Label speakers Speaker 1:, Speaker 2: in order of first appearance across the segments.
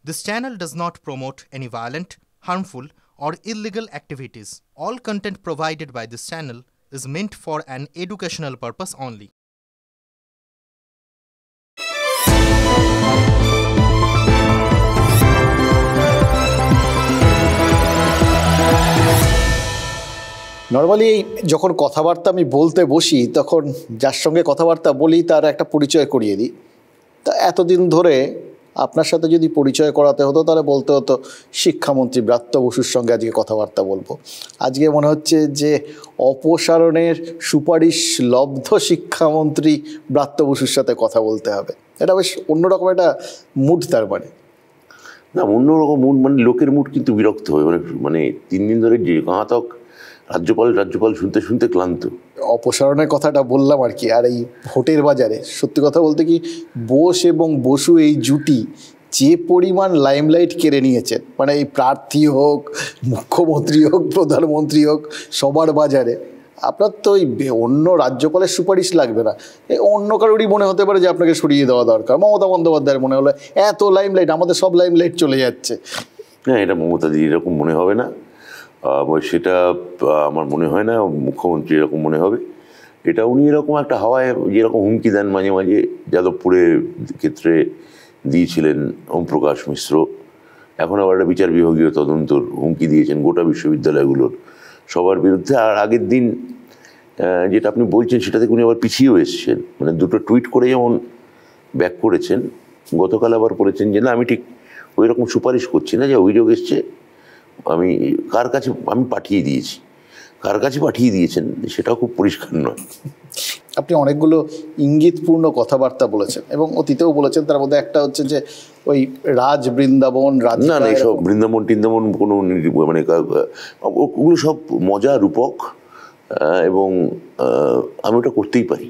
Speaker 1: This channel does not promote any violent, harmful, or illegal activities. All content provided by this channel is meant for an educational purpose only.
Speaker 2: Normally যখন কথাবার্তা আমি বলতে বসি তখন যার সঙ্গে কথাবার্তা বলি তার একটা পরিচয় করিয়ে দিই। তা এতদিন ধরে আপনার সাথে যদি পরিচয় করাতে হতো তাহলে বলতে হতো শিক্ষামন্ত্রী ব্রাত্য বসুর সঙ্গে আজকে কথাবার্তা বলবো। আজকে মনে হচ্ছে যে অপসারণের সুপারিশ লব্ধ শিক্ষামন্ত্রী ব্রাত্য বসুর সাথে কথা বলতে হবে। এটা বেশ অন্যরকম একটা মুড। তার মানে
Speaker 3: না, অন্যরকম মুড মানে লোকের মুড কিন্তু বিরক্ত হয়। মানে 3 দিন ধরে যে ঘাতক রাজ্যপাল শুনতে শুনতে ক্লান্ত।
Speaker 2: অপসারণের কথাটা বললাম আর কি। আর এই ভোটের বাজারে সত্যি কথা বলতে কি বোস এবং বসু এই জুটি যে পরিমাণ লাইমলাইট কেড়ে নিয়েছেন, মানে এই প্রার্থী হোক, মুখ্যমন্ত্রী হোক, প্রধানমন্ত্রী হোক, সবার বাজারে আপনার তো ওই অন্য রাজ্যপালের সুপারিশ লাগবে না, অন্য কারোরই মনে হতে পারে যে আপনাকে সরিয়ে দেওয়া দরকার। মমতা বন্দ্যোপাধ্যায়ের মনে হলো এত লাইমলাইট, আমাদের সব লাইমলাইট চলে যাচ্ছে।
Speaker 3: না, এটা মমতাদি এরকম মনে হবে না, সেটা আমার মনে হয় না মুখ্যমন্ত্রী এরকম মনে হবে। এটা উনি এরকম একটা হাওয়ায় যেরকম হুমকি দেন মাঝে মাঝে, যাদবপুরের ক্ষেত্রে দিয়েছিলেন ওমপ্রকাশ মিশ্র, এখন আবার একটা বিচার বিভাগীয় তদন্তর হুমকি দিয়েছেন গোটা বিশ্ববিদ্যালয়গুলোর সবার বিরুদ্ধে। আর আগের দিন যেটা আপনি বলছেন সেটা থেকে উনি আবার পিছিয়েও এসেছেন, মানে দুটো টুইট করে যেমন ব্যাক করেছেন, গতকাল আবার বলেছেন যে না আমি ঠিক ওই রকম সুপারিশ করছি না, যে অভিযোগ এসছে আমি কার কাছে আমি পাঠিয়ে দিয়েছি, কার কাছে পাঠিয়ে দিয়েছেন সেটাও খুব পরিষ্কার নয়।
Speaker 2: আপনি অনেকগুলো ইঙ্গিতপূর্ণ কথাবার্তা বলেছেন এবং অতীতেও বলেছেন, তার মধ্যে একটা হচ্ছে যে ওই রাজ বৃন্দাবন
Speaker 3: না না এইসব বৃন্দাবন টিন্দাবন কোনো মানে ওগুলো সব মজা রূপক, এবং আমি ওটা করতেই পারি।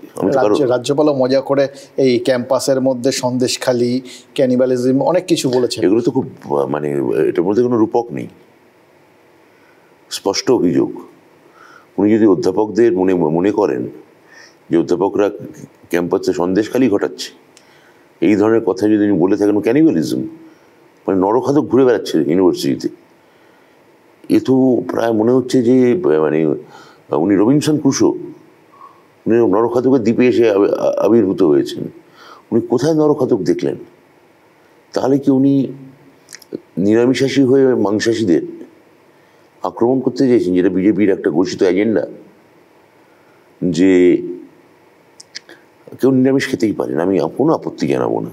Speaker 2: রাজ্যপালও মজা করে এই ক্যাম্পাসের মধ্যে সন্দেশখালি, ক্যানিবালিজম অনেক কিছু বলেছে।
Speaker 3: এগুলো তো খুব মানে এটার মধ্যে কোনো রূপক নেই, স্পষ্ট অভিযোগ। উনি যদি অধ্যাপকদের মনে করেন যে অধ্যাপকরা ক্যাম্পাসে সন্দেশখালি ঘটাচ্ছে, এই ধরনের কথা যদি উনি বলে থাকেন, ক্যানিবালিজম মানে নরখাদক ঘুরে বেড়াচ্ছে ইউনিভার্সিটিতে, এ তো প্রায় মনে হচ্ছে যে মানে উনি রবিনসন ক্রুশো, উনি নরখাদকের দ্বীপে এসে আবির্ভূত হয়েছেন। উনি কোথায় নরখাদক দেখলেন? তাহলে কি উনি নিরামিষাশী হয়ে মাংসাশীদের আক্রমণ করতে চেয়েছেন, যেটা বিজেপির একটা ঘোষিত এজেন্ডা, যে কেউ নিরামিষ খেতেই পারে না, আমি কোনো আপত্তি জানাবো না।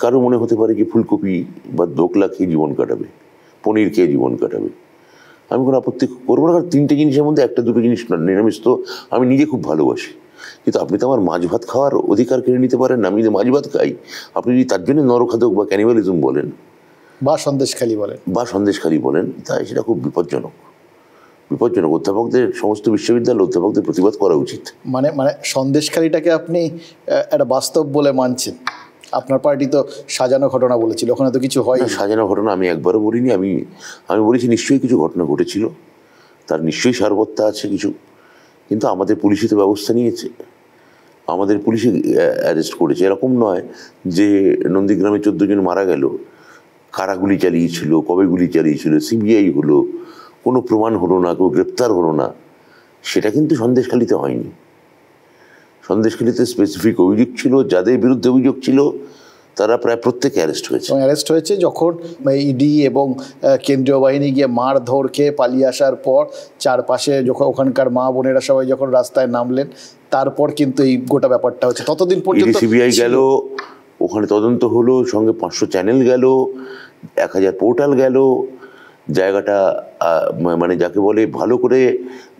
Speaker 3: কারো মনে হতে পারে যে ফুলকপি বা দোকলা খেয়ে জীবন কাটাবে, পনির খেয়ে জীবন কাটাবে, আমি কোনো আপত্তি করবো না। কারণ 3টে জিনিসের মধ্যে 1-2 জিনিস নিরামিষ তো আমি নিজে খুব ভালোবাসি, কিন্তু আপনি তো আমার মাছ ভাত খাওয়ার অধিকার কেড়ে নিতে পারেন না। আমি যদি মাছ ভাত খাই, আপনি যদি তার জন্য নরখাদক বা ক্যানিবালিজম বলেন
Speaker 2: বা সন্দেশখালি বলেন, তাই সেটা খুব বিপজ্জনক। অধ্যাপকদের, সমস্ত বিশ্ববিদ্যালয় অধ্যাপকদের প্রতিবাদ করা উচিত। মানে সন্দেশখালিটাকে আপনি একটা বাস্তব বলে মানছেন? আপনার পার্টি তো সাজানো ঘটনা বলেছিল, ওখানে তো কিছু হয়।
Speaker 3: সাজানো ঘটনা আমি একবারও বলিনি। আমি বলেছি নিশ্চয়ই কিছু ঘটনা ঘটেছিল, তার নিশ্চয়ই সারবত্তা আছে কিছু, কিন্তু আমাদের পুলিশই তো ব্যবস্থা নিয়েছে, আমাদের পুলিশই অ্যারেস্ট করেছে। এরকম নয় যে নন্দীগ্রামে 14 জন মারা গেল, কারা গুলি চালিয়েছিল, কবে গুলি চালিয়েছিল, সিবিআই হলো, কোনো প্রমাণ হলো না, কেউ গ্রেপ্তার হলো না। সেটা কিন্তু সন্দেশখালিতে হয়নি। সন্দেশখালিতে স্পেসিফিক অভিযোগ ছিল, যাদের বিরুদ্ধে অভিযোগ ছিল তারা প্রায় প্রত্যেকে অ্যারেস্ট
Speaker 2: হয়েছে। যখন ইডি এবং কেন্দ্রীয় বাহিনী গিয়ে মারধর খেয়ে পালিয়ে আসার পর চারপাশে যখন ওখানকার মা বোনেরা সবাই যখন রাস্তায় নামলেন, তারপর কিন্তু এই গোটা ব্যাপারটা হচ্ছে। ততদিন পর্যন্ত
Speaker 3: সিবিআই গেল, ওখানে তদন্ত হলো, সঙ্গে 500 চ্যানেল গেল, 1000 পোর্টাল গেল, জায়গাটা মানে যাকে বলে ভালো করে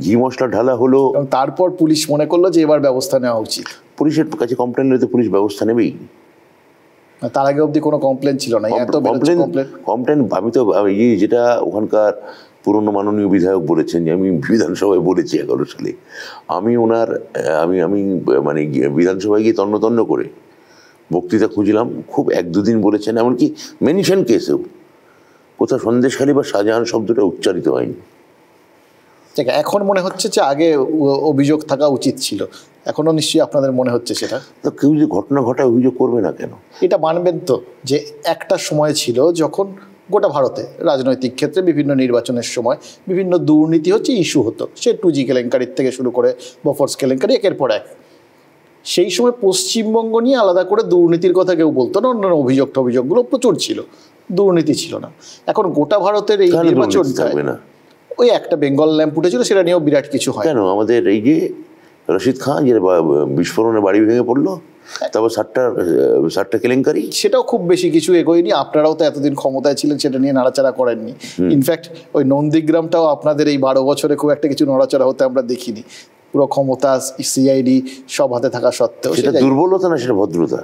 Speaker 3: ঘি মশলা ঢালা হলো।
Speaker 2: তারপর পুলিশ মনে করলো যে এবার ব্যবস্থা নেওয়া উচিত।
Speaker 3: পুলিশের কাছে কমপ্লেন নিলে তো পুলিশ ব্যবস্থা নেবেই।
Speaker 2: তার আগে অবধি কোনো কমপ্লেন ছিল না।
Speaker 3: কমপ্লেন আমি তো যেটা ওখানকার পুরনো মাননীয় বিধায়ক বলেছেন, যে আমি বিধানসভায় বলেছি 11 সালে, আমি মানে বিধানসভায় গিয়ে তন্ন করে বক্তৃতা খুঁজলাম, খুব 1-2 দিন বলেছেন, এমনকি মেনশন কেসেও কোথাও সন্দেশখালি বা শাহজাহান শব্দটা উচ্চারিত হয়নি।
Speaker 2: ঠিক এখন মনে হচ্ছে যে আগে অভিযোগ থাকা উচিত ছিল, এখনো নিশ্চয়ই আপনাদের মনে হচ্ছে সেটা।
Speaker 3: তো কেউ যে ঘটনা ঘটায় অভিযোগ করবে না কেন?
Speaker 2: এটা মানবেন তো যে একটা সময় ছিল যখন গোটা ভারতে রাজনৈতিক ক্ষেত্রে বিভিন্ন নির্বাচনের সময় বিভিন্ন দুর্নীতি হচ্ছে, ইস্যু হতো, সে 2G কেলেঙ্কারির থেকে শুরু করে বফর্স কেলেঙ্কারি একের পর এক। সেই সময় পশ্চিমবঙ্গ নিয়ে আলাদা করে দুর্নীতির কথা কেউ বলতো না, অন্যান্য অভিযোগগুলো প্রচুর ছিল, দুর্নীতি ছিল না। এখন গোটা ভারতের এই নির্বাচনটা ওই একটা বেঙ্গল ল্যাম্প উঠেছিল, সেটা নিয়েও বিরাট কিছু হয়
Speaker 3: কেন? আমাদের এই যে রশিদ খান যে বিস্ফোরণে বাড়ি ভেঙে পড়লো, তারপর 60টা কেলেঙ্কারি,
Speaker 2: সেটাও খুব বেশি কিছু এগোয়নি। আপনারাও তো এতদিন ক্ষমতায় ছিলেন, সেটা নিয়ে নাড়াচাড়া করেননি। ইনফ্যাক্ট ওই নন্দীগ্রামটাও আপনাদের এই 12 বছরে খুব একটা কিছু নড়াচড়া হতে আমরা দেখিনি। পুরো ক্ষমতা সিআইডি সব হাতে থাকা সত্ত্বেও
Speaker 3: সেটা দুর্বলতা না, সেটা ভদ্রতা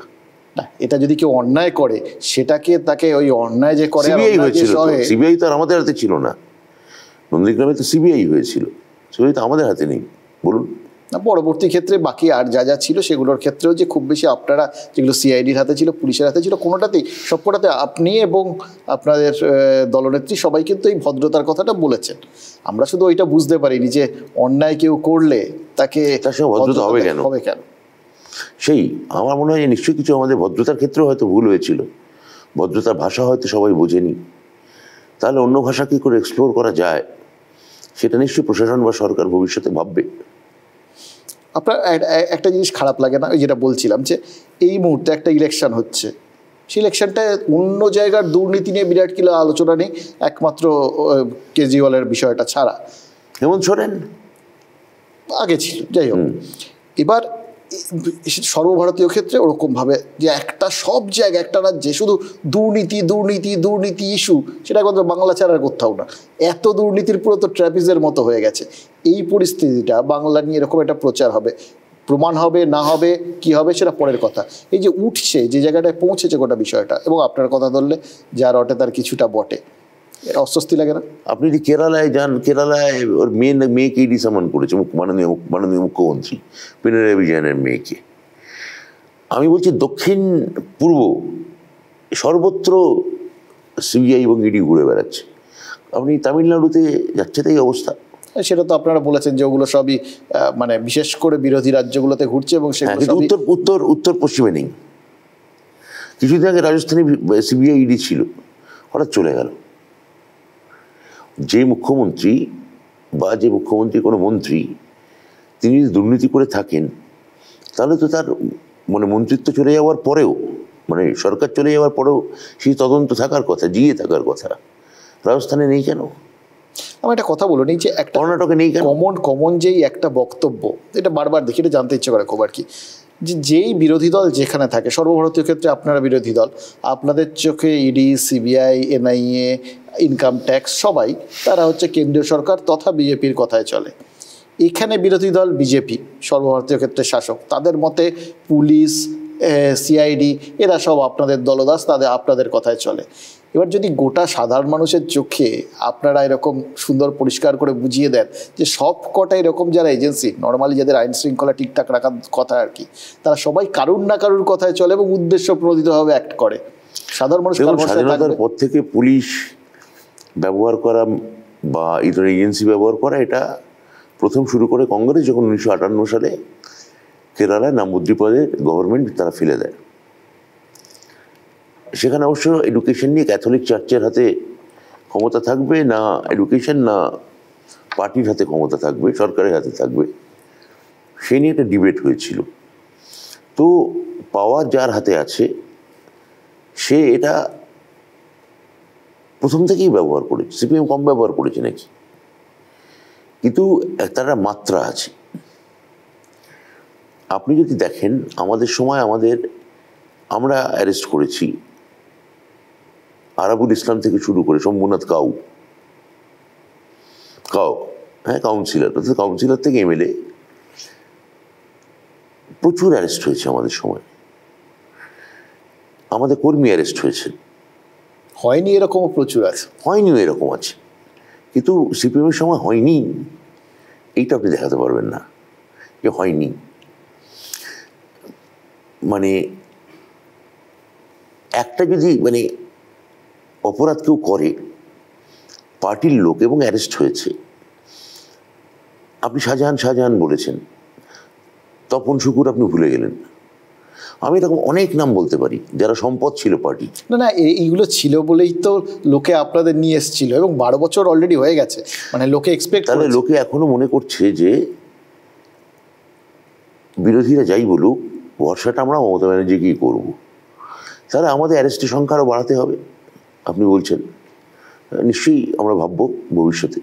Speaker 2: না। এটা যদি কেউ অন্যায় করে সেটাকে তাকে ওই অন্যায় যে করে,
Speaker 3: সিবিআই হয়েছিল, সিবিআই তো আর আমাদের হাতে ছিল না। নন্দীগ্রামে তো সিবিআই হয়েছিল, সিবিআই তো আমাদের হাতে নেই। বলুন
Speaker 2: না, পরবর্তী ক্ষেত্রে বাকি আর যা যা ছিল সেগুলোর ক্ষেত্রেও যে খুব বেশি আপনারা, যেগুলো সিআইডির হাতে ছিল, পুলিশের হাতে ছিল, কোনোটাতেই সবকটাতে আপনি এবং আপনাদের দলনেত্রী সবাই কিন্তু এই ভদ্রতার কথাটা বলেছেন। আমরা শুধু ওইটা বুঝতে পারিনি যে অন্যায় কেউ করলে তাকে
Speaker 3: তার সঙ্গে ভদ্রতা হবে কেন। সেই আমার মনে হয় যে নিশ্চয়ই কিছু আমাদের ভদ্রতার ক্ষেত্রেও হয়তো ভুল হয়েছিল, ভদ্রতার ভাষা হয়তো সবাই বোঝেনি। তাহলে অন্য ভাষা কী করে এক্সপ্লোর করা যায় সেটা নিশ্চয়ই প্রশাসন বা সরকার ভবিষ্যতে ভাববে।
Speaker 2: আপনার একটা জিনিস খারাপ লাগে না, ওই যেটা বলছিলাম যে এই মুহূর্তে একটা ইলেকশন হচ্ছে, সেই ইলেকশনটায় অন্য জায়গার দুর্নীতি নিয়ে বিরাট কিলো আলোচনা নেই, একমাত্র কেজরিওয়ালের বিষয়টা ছাড়া।
Speaker 3: হেমন্ত সোরেন
Speaker 2: আগে ছিল, যাই হোক। এবার সর্বভারতীয় ক্ষেত্রে ওরকমভাবে যে একটা সব জায়গায় একটা রাজ্যে শুধু দুর্নীতি দুর্নীতি দুর্নীতি ইস্যু, সেটা একমাত্র বাংলা ছাড়া আর কোথাও না। এত দুর্নীতির পুরো তো ট্র্যাপিজের মতো হয়ে গেছে। এই পরিস্থিতিটা বাংলা নিয়ে এরকম একটা প্রচার হবে, প্রমাণ হবে না হবে কি হবে সেটা পরের কথা। এই যে উঠছে, যে জায়গাটায় পৌঁছেছে গোটা বিষয়টা, এবং আপনার কথা ধরলে যা রটে তার কিছুটা বটে, এটা অস্বস্তি লাগে না?
Speaker 3: আপনি যদি কেরালায় যান, কেরালায় ওর মেয়েকে ইডি সামন করেছে মাননীয় মুখ্যমন্ত্রী পিনারাই বিজয়নের মেয়েকে। আমি বলছি দক্ষিণ পূর্ব সর্বত্র সিবিআই এবং ইডি ঘুরে বেড়াচ্ছে। আপনি তামিলনাড়ুতে যাচ্ছে তাই অবস্থা।
Speaker 2: সেটা তো আপনারা বলেছেন যে ওগুলো সবই মানে বিশেষ করে বিরোধী রাজ্যগুলোতে ঘুরছে, এবং
Speaker 3: উত্তর পশ্চিমে নেই। কিছুদিন আগে রাজস্থানে সিবিআই ইডি ছিল, হঠাৎ চলে গেল। যে মুখ্যমন্ত্রী বা যে মুখ্যমন্ত্রী কোনো মন্ত্রী তিনি যদি দুর্নীতি করে থাকেন, তাহলে তো তার মানে মন্ত্রিত্ব চলে যাওয়ার পরেও, মানে সরকার চলে যাওয়ার পরেও সেই তদন্ত থাকার কথা, জিয়ে থাকার কথা। রাজস্থানে নেই কেন?
Speaker 2: আমার একটা কথা বলুন, এই যে একটা
Speaker 3: কর্ণাটকে নেই কেন?
Speaker 2: কমন যেই একটা বক্তব্য, এটা বারবার দেখি, এটা জানতে ইচ্ছে করে খুব আর কি, যে যেই বিরোধী দল যেখানে থাকে, সর্বভারতীয় ক্ষেত্রে আপনারা বিরোধী দল, আপনাদের চোখে ED, CBI, NIA, income tax সবাই তারা হচ্ছে কেন্দ্রীয় সরকার তথা বিজেপির কথায় চলে। এখানে বিরোধী দল বিজেপি, সর্বভারতীয় ক্ষেত্রে শাসক, তাদের মতে পুলিশ, সিআইডি এরা সব আপনাদের দলদাস, আপনাদের কথায় চলে। এবার যদি গোটা সাধারণ মানুষের চোখে আপনারা এরকম সুন্দর পরিষ্কার করে বুঝিয়ে দেন যে সব কটা এরকম যারা এজেন্সি, নর্মালি যাদের আইন শৃঙ্খলা ঠিকঠাক রাখার কথা আর কি, তারা সবাই কারুর না কারুর কথায় চলে এবং উদ্দেশ্য প্রণোদিতভাবে অ্যাক্ট করে, সাধারণ মানুষ
Speaker 3: স্বাধীনতার পর থেকে পুলিশ ব্যবহার করা বা এই ধরনের এজেন্সি ব্যবহার করা, এটা প্রথম শুরু করে কংগ্রেস যখন 1958 সালে কেরালায় নাম্বুদ্রিপদের গভর্নমেন্ট তারা ফেলে দেয়। সেখানে অবশ্য এডুকেশন নিয়ে ক্যাথলিক চার্চের হাতে ক্ষমতা থাকবে না, এডুকেশন না পার্টির হাতে ক্ষমতা থাকবে, সরকারের হাতে থাকবে, সেই নিয়ে একটা ডিবেট হয়েছিল। তো পাওয়ার যার হাতে আছে সে এটা প্রথম থেকেই ব্যবহার করেছে। সিপিএম কম ব্যবহার করেছে নাকি? কিন্তু তার মাত্রা আছে। আপনি যদি দেখেন আমাদের সময় আমরা অ্যারেস্ট করেছি আরাবুল ইসলাম থেকে শুরু করে শম্ভুনাথ কাউ, হ্যাঁ কাউন্সিলর থেকে এমএলএ, প্রচুর অ্যারেস্ট হয়েছে আমাদের সময়। আমাদের কর্মী অ্যারেস্ট হয়েছে,
Speaker 2: হয়নি এরকমও প্রচুর আছে,
Speaker 3: হয়নি এরকম আছে। কিন্তু সিপিএমের সময় হয়নি এইটা আপনি দেখাতে পারবেন না যে হয়নি। মানে একটা যদি মানে অপরাধ কেউ করে পার্টির লোক এবং অ্যারেস্ট হয়েছে, আপনি শাহজাহান বলেছেন, তপন শুকুর আপনি ভুলে গেলেন। আমি এরকম অনেক নাম বলতে পারি যারা সম্পদ ছিল পার্টি।
Speaker 2: না এইগুলো ছিল বলেই তো লোকে আপনাদের নিয়ে এসেছিল, এবং 12 বছর অলরেডি হয়ে গেছে, মানে লোকে এক্সপেক্ট
Speaker 3: তাহলে লোকে এখনো মনে করছে যে বিরোধীরা যাই বলুক, ভরসাটা আমরা মমতা ব্যানার্জিকেই করব। তাহলে আমাদের অ্যারেস্টের সংখ্যা আরও বাড়াতে হবে আপনি বলছেন। নিশ্চয়ই আমরা ভাববো ভবিষ্যতে।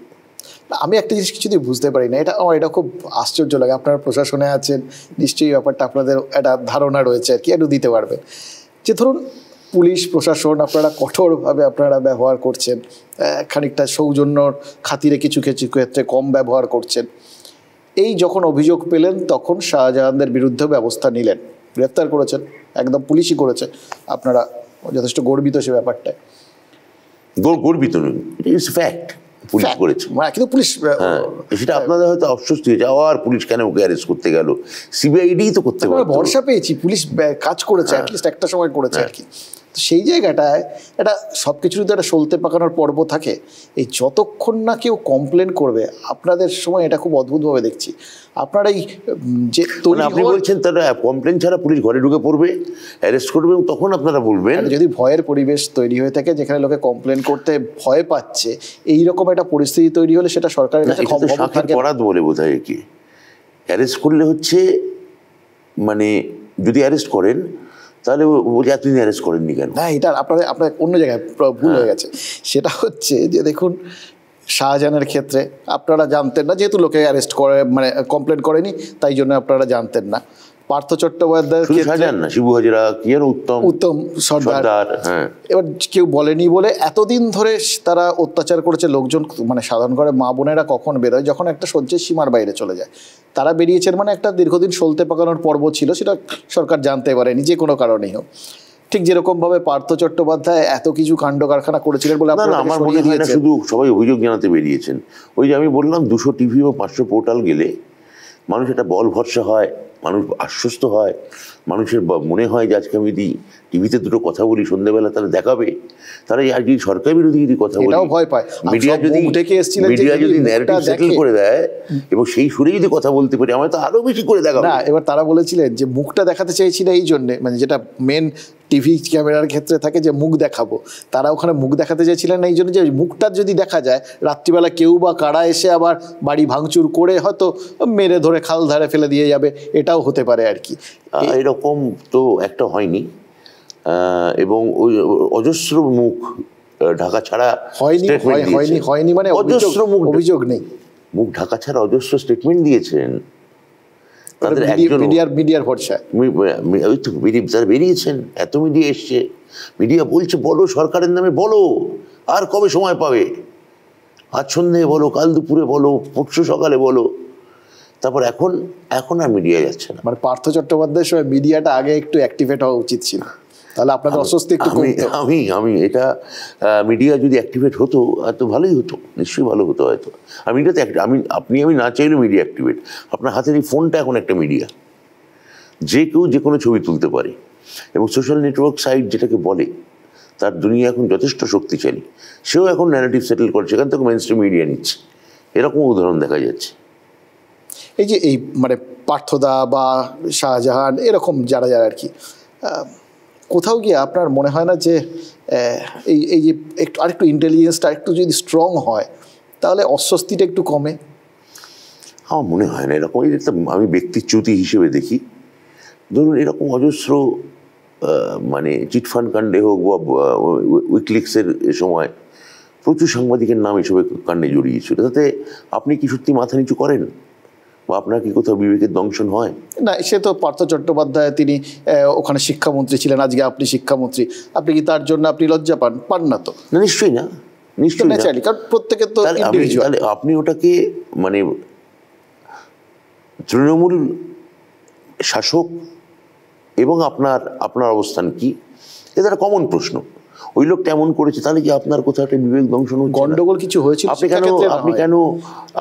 Speaker 2: আমি একটা জিনিস কিছুতেই বুঝতে পারি না, এটা খুব আশ্চর্য লাগে। আপনারা প্রশাসনে আছেন, নিশ্চয়ই ব্যাপারটা আপনাদের একটা ধারণা রয়েছে আর কি, একটু দিতে পারবেন যে ধরুন পুলিশ প্রশাসন আপনারা কঠোরভাবে আপনারা ব্যবহার করছেন, খানিকটা সৌজন্যর খাতিরে কিছু কিছু ক্ষেত্রে কম ব্যবহার করছেন। এই যখন অভিযোগ পেলেন তখন শাহজাহানদের বিরুদ্ধে ব্যবস্থা নিলেন, গ্রেফতার করেছেন, একদম পুলিশই করেছে, আপনারা যথেষ্ট গর্বিত সে ব্যাপারটায়।
Speaker 3: গর্বিত নই, ইটস ফ্যাক্ট, পুলিশ করেছে।
Speaker 2: কিন্তু পুলিশ,
Speaker 3: সেটা আপনাদের হয়তো অস্বস্তি হয়েছে, আবার পুলিশ কেন ওকে অ্যারেস্ট করতে গেল, সিবিআইডি তো করতে পারত।
Speaker 2: ভরসা পেয়েছি পুলিশ কাজ করেছে, অ্যাটলিস্ট একটা সময় করেছে আর কি। তো সেই জায়গাটায় এটা সব কিছুরই তো একটা সলতে পাকানোর পর্ব থাকে। এই যতক্ষণ না কেউ কমপ্লেন করবে, আপনাদের সময় এটা খুব অদ্ভুতভাবে দেখছি আপনারা এই যে
Speaker 3: আপনি বলছেন তারা কমপ্লেন ছাড়া পুলিশ ঘরে ঢুকে পড়বে, অ্যারেস্ট করবে, এবং তখন আপনারা বলবেন।
Speaker 2: যদি ভয়ের পরিবেশ তৈরি হয়ে থাকে যেখানে লোকে কমপ্লেন করতে ভয় পাচ্ছে, এইরকম একটা পরিস্থিতি তৈরি হলে সেটা সরকারের কাছে
Speaker 3: অপরাধ বলে বোধ হয় কি। অ্যারেস্ট করলে হচ্ছে, মানে যদি অ্যারেস্ট করেন তাহলে বলছে এতদিন অ্যারেস্ট করেননি কেন।
Speaker 2: না, এটা আপনার অন্য জায়গায় ভুল হয়ে গেছে। সেটা হচ্ছে যে দেখুন শাহজাহানের ক্ষেত্রে আপনারা জানতেন না, যেহেতু লোকে অ্যারেস্ট করে মানে কমপ্লেন করেনি, তাই জন্য আপনারা জানতেন না। পার্থ চট্টোপাধ্যায়ের ক্ষেত্রে
Speaker 3: না, শিবু হাজরা কি আর
Speaker 2: উত্তম সর্দার, এবার কেউ বলেনি বলে এতদিন ধরে তারা অত্যাচার করেছে লোকজন। মানে সাধারণ করে মা বোনেরা কখন বেরোয়, যখন একটা সহ্যের সীমার বাইরে চলে যায়। তারা বেরিয়েছেন মানে একটা দীর্ঘদিন সলতে পাকানোর পর্ব ছিল, সেটা সরকার জানতে পারেনি যে কোনো কারণেই হোক। ঠিক যেরকম ভাবে পার্থ চট্টোপাধ্যায় এত কিছু কাণ্ড কারখানা করেছিলেন বলে
Speaker 3: আমার মনে হয় না শুধু সবাই অভিযোগ জানাতে বেরিয়েছেন। ওই যে আমি বললাম 200 টিভি ও 500 পোর্টাল গেলে মানুষ একটা বল ভরসা হয়, মানুষ আশ্বস্ত হয়, মানুষের মনে হয় যে আজকে আমি যদি টিভিতে দুটো কথা বলি সন্ধ্যেবেলা তাহলে দেখাবে, তারা আর যদি সরকার বিরোধী যদি কথা বলি,
Speaker 2: ভয় পায়।
Speaker 3: মিডিয়া যদি ন্যারেটিভ সেটেল করে দেয় এবং সেই সুরে যদি কথা বলতে পারি, আমরা তো আরো বেশি করে দেখাবো।
Speaker 2: না, এবার তারা বলেছিলেন যে মুখটা দেখাতে চাইছি না এই জন্যে, মানে যেটা মেন টিভি ক্যামেরার ক্ষেত্রে থাকে যে মুখ দেখাবো, তারা ওখানে মুখ দেখাতে চাইছিলেন না এই জন্য যে মুখটা যদি দেখা যায় রাত্রিবেলা কেউ বা কারা এসে আবার বাড়ি ভাঙচুর করে হয়তো মেরে ধরে খাল ধারে ফেলে দিয়ে যাবে, এটাও হতে পারে আর কি।
Speaker 3: এরকম তো একটা হয়নি, এবং ওই অজস্র মুখ ঢাকা ছাড়া
Speaker 2: হয়নি মানে
Speaker 3: অজস্র মুখ
Speaker 2: অভিযোগ নেই,
Speaker 3: মুখ ঢাকা ছাড়া অজস্র স্টেটমেন্ট দিয়েছেন তাদের
Speaker 2: মিডিয়ার ভরসায়।
Speaker 3: ওই তো যারা বেরিয়েছেন, এত মিডিয়া এসছে, মিডিয়া বলছে বলো সরকারের নামে বলো, আর কবে সময় পাবে, আজ সন্ধ্যে বলো, কাল দুপুরে বলো, পরশু সকালে বলো, তারপর এখন আর মিডিয়া যাচ্ছে না।
Speaker 2: মানে পার্থ চট্টোপাধ্যায়ের সময় মিডিয়াটা আগে একটু অ্যাক্টিভেট হওয়া উচিত ছিল, তাহলে আপনাদের অস্বস্তি একটু কমতো।
Speaker 3: আমি এটা মিডিয়া যদি অ্যাক্টিভেট হতো তো ভালোই হতো, নিশ্চয়ই ভালো হতো হয়তো। আর মিডিয়াতে আমি না চাইলেও মিডিয়া অ্যাক্টিভেট। আপনার হাতের এই ফোনটা এখন একটা মিডিয়া, যে কেউ যে কোনো ছবি তুলতে পারে, এবং সোশ্যাল নেটওয়ার্ক সাইট যেটাকে বলে তার দুনিয়া এখন যথেষ্ট শক্তিশালী। সেও এখন ন্যারেটিভ সেটেল করছে, সেখান থেকে মেইনস্ট্রিম মিডিয়া নিচ্ছে, এরকম উদাহরণ দেখা যাচ্ছে।
Speaker 2: এই যে এই মানে পার্থদা বা শাহজাহান এরকম যারা আর কি, কোথাও গিয়ে আপনার মনে হয় না যে এই যে আরেকটু ইন্টেলিজেন্সটা একটু যদি স্ট্রং হয় তাহলে অস্বস্তিটা একটু কমে?
Speaker 3: আমার মনে হয় না এরকম। আমি ব্যক্তিচ্যুতি হিসেবে দেখি, ধরুন এরকম অজস্র মানে চিটফান্ড কাণ্ডে হোক বা উইকিলিক্সের সময় প্রচুর সাংবাদিকের নাম এসবে কাণ্ডে জড়িয়েছিল, তাতে আপনি কি সত্যি মাথা নিচু করেন বা আপনার কি কোথাও বিবেকের দংশন হয়?
Speaker 2: না, সে তো পার্থ চট্টোপাধ্যায়, তিনি ওখানে শিক্ষামন্ত্রী ছিলেন, আজকে আপনি শিক্ষামন্ত্রী, আপনি কি তার জন্য আপনি লজ্জা পান না? তো
Speaker 3: নিশ্চয়ই না, নিশ্চয়ই না,
Speaker 2: কারণ প্রত্যেকের তো ইন্ডিভিজুয়াল।
Speaker 3: আপনি ওটাকে মানে তৃণমূল শাসক এবং আপনার অবস্থান কি, এটা একটা কমন প্রশ্ন। ওই লোকটা এমন করেছে, তাহলে কি আপনার কোথাও একটা বিবেক দংশন হচ্ছে?
Speaker 2: গন্ডগোল কিছু হয়েছিল?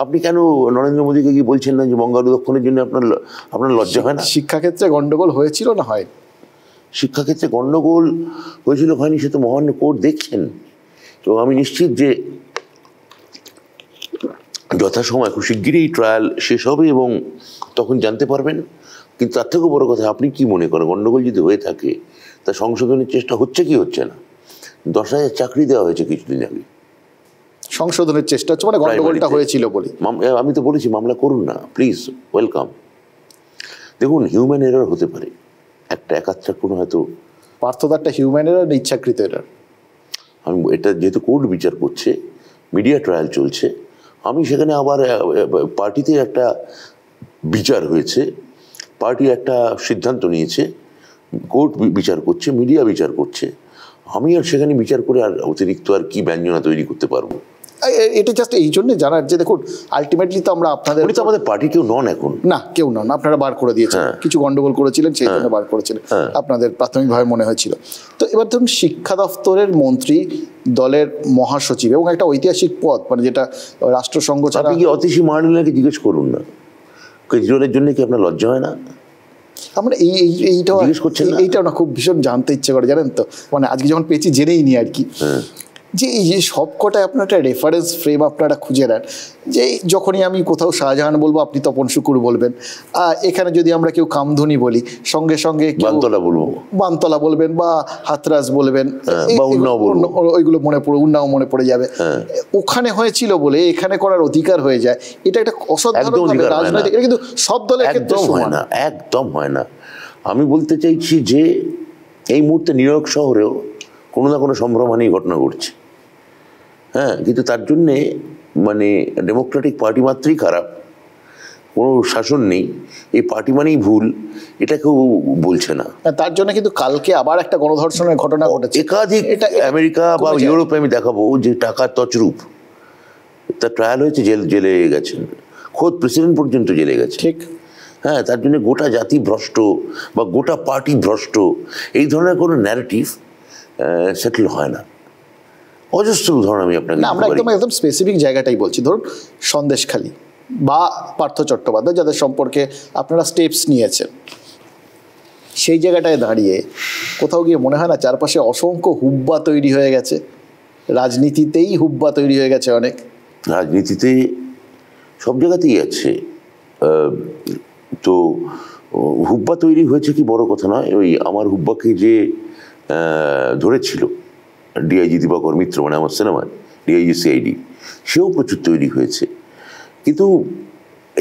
Speaker 3: আপনি কেন নরেন্দ্র মোদীকে কি বলছেন না যে বঙ্গালু দক্ষিণের জন্য আপনার লজ্জা হয় না?
Speaker 2: শিক্ষাক্ষেত্রে গন্ডগোল হয়েছিল না হয়?
Speaker 3: শিক্ষাক্ষেত্রে গন্ডগোল হয়েছিল হয়নি সে তো মহান্য কোর্ট দেখছেন। তো আমি নিশ্চিত যে যথাসময় খুব শিগগিরই ট্রায়াল শেষ হবে এবং তখন জানতে পারবেন। কিন্তু তার থেকেও বড় কথা, আপনি কি মনে করেন গণ্ডগোল যদি হয়ে থাকে তা সংশোধনের চেষ্টা হচ্ছে কি হচ্ছে না? 10,000 চাকরি দেওয়া হয়েছে কিছুদিন আগে,
Speaker 2: সংশোধনের চেষ্টা হচ্ছে, মানে গণ্ডগোলটা হয়েছিল বলে।
Speaker 3: আমি তো বলেছি মামলা করুন না প্লিজ, ওয়েলকাম। দেখুন, হিউম্যান এরর হতে পারে, একাত্রা কোনো হয়তো
Speaker 2: পার্থদারটা হিউম্যান এরর, ইচ্ছাকৃত এরর।
Speaker 3: আমি এটা যেহেতু কোর্ট বিচার করছে, মিডিয়া ট্রায়াল চলছে, আমি সেখানে আবার পার্টিতে একটা বিচার হয়েছে, পার্টি একটা সিদ্ধান্ত নিয়েছে, কোর্ট বিচার করছে, মিডিয়া বিচার করছে, আমি আর সেখানে বিচার করে আর অতিরিক্ত আর কি ব্যঞ্জনা তৈরি করতে পারবো?
Speaker 2: এটা জাস্ট এই জন্য জানার যে দেখুন আলটিমেটলি তো আমরা আপনাদের,
Speaker 3: তো আমাদের পার্টি কেউ নন এখন,
Speaker 2: না কেউ নন, আপনারা বার করে দিয়েছেন, কিছু গন্ডগোল করেছিলেন সেই জন্য বার করেছিলেন, আপনাদের প্রাথমিকভাবে মনে হয়েছিল। তো এবার ধরুন শিক্ষা দপ্তরের মন্ত্রী, দলের মহাসচিব এবং একটা ঐতিহাসিক পদ, মানে যেটা রাষ্ট্রসংঘ ছাড়া।
Speaker 3: আপনি কি অতীশী মার্ডেনাকে জিজ্ঞেস করুন না, কেজরিওয়ালের জন্য কি আপনার লজ্জা হয় না?
Speaker 2: আমরা এইটাও না খুব ভীষণ জানতে ইচ্ছে করে, জানেন তো, মানে আজকে যখন পেয়েছি জেনেই নি আর কি, যে এই যে সবকটায় আপনার একটা রেফারেন্স ফ্রেম আপনারা খুঁজে নেন, যে যখনই আমি কোথাও শাহজাহান বলবো আপনি তপন শুকুর বলবেন, এখানে যদি আমরা কেউ কামধুনি বলি সঙ্গে সঙ্গে বানতলা বলবেন বা হাতরাস বলবেন, ওইগুলো উন্নাও মনে পড়ে যাবে। ওখানে হয়েছিল বলে এখানে করার অধিকার হয়ে যায়, এটা একটা অসাধারণ রাজনৈতিক, কিন্তু সব দলের ক্ষেত্রে হয় না,
Speaker 3: একদম হয় না। আমি বলতে চাইছি যে এই মুহূর্তে নিউ ইয়র্ক শহরেও কোনো না কোনো সম্ভ্রমহানি ঘটনা ঘটছে, কিন্তু তার জন্যে মানে ডেমোক্রেটিক পার্টি মাত্রই খারাপ, কোনো শাসন নেই, এই পার্টি মানেই ভুল, এটা কেউ বলছে না।
Speaker 2: তার জন্য কিন্তু কালকে আবার একটা গণধর্ষণের ঘটনা ঘটেছে
Speaker 3: একাধিক, এটা আমেরিকা বা ইউরোপে আমি দেখাবো যে টাকার তছরূপ, তার ট্রায়াল হয়েছে, জেলে গেছেন, খোদ প্রেসিডেন্ট পর্যন্ত জেলে গেছে।
Speaker 2: ঠিক,
Speaker 3: তার জন্য গোটা জাতি ভ্রষ্ট বা গোটা পার্টি ভ্রষ্ট, এই ধরনের কোনো ন্যারেটিভ সেটেল হয় না। অজস্র উদাহরণ আমি আপনাকে,
Speaker 2: আমরা একদম স্পেসিফিক জায়গাটাই বলছি, ধরুন সন্দেশখালী বা পার্থ চট্টোপাধ্যায়, যাদের সম্পর্কে আপনারা স্টেপস নিয়েছেন, সেই জায়গাটায় দাঁড়িয়ে কোথাও গিয়ে মনে হয় না চারপাশে অসংখ্য হুব্বা তৈরি হয়ে গেছে, রাজনীতিতেই হুব্বা তৈরি হয়ে গেছে অনেক,
Speaker 3: রাজনীতিতে সব জায়গাতেই আছে। তো হুব্বা তৈরি হয়েছে কি বড় কথা নয়, ওই আমার হুব্বাকে যে ধরেছিল ডিআইজি দিবাকর মিত্র, মানে আমার সিনেমায় ডিআইজি সিআইডি, সেও প্রচুর তৈরি হয়েছে। কিন্তু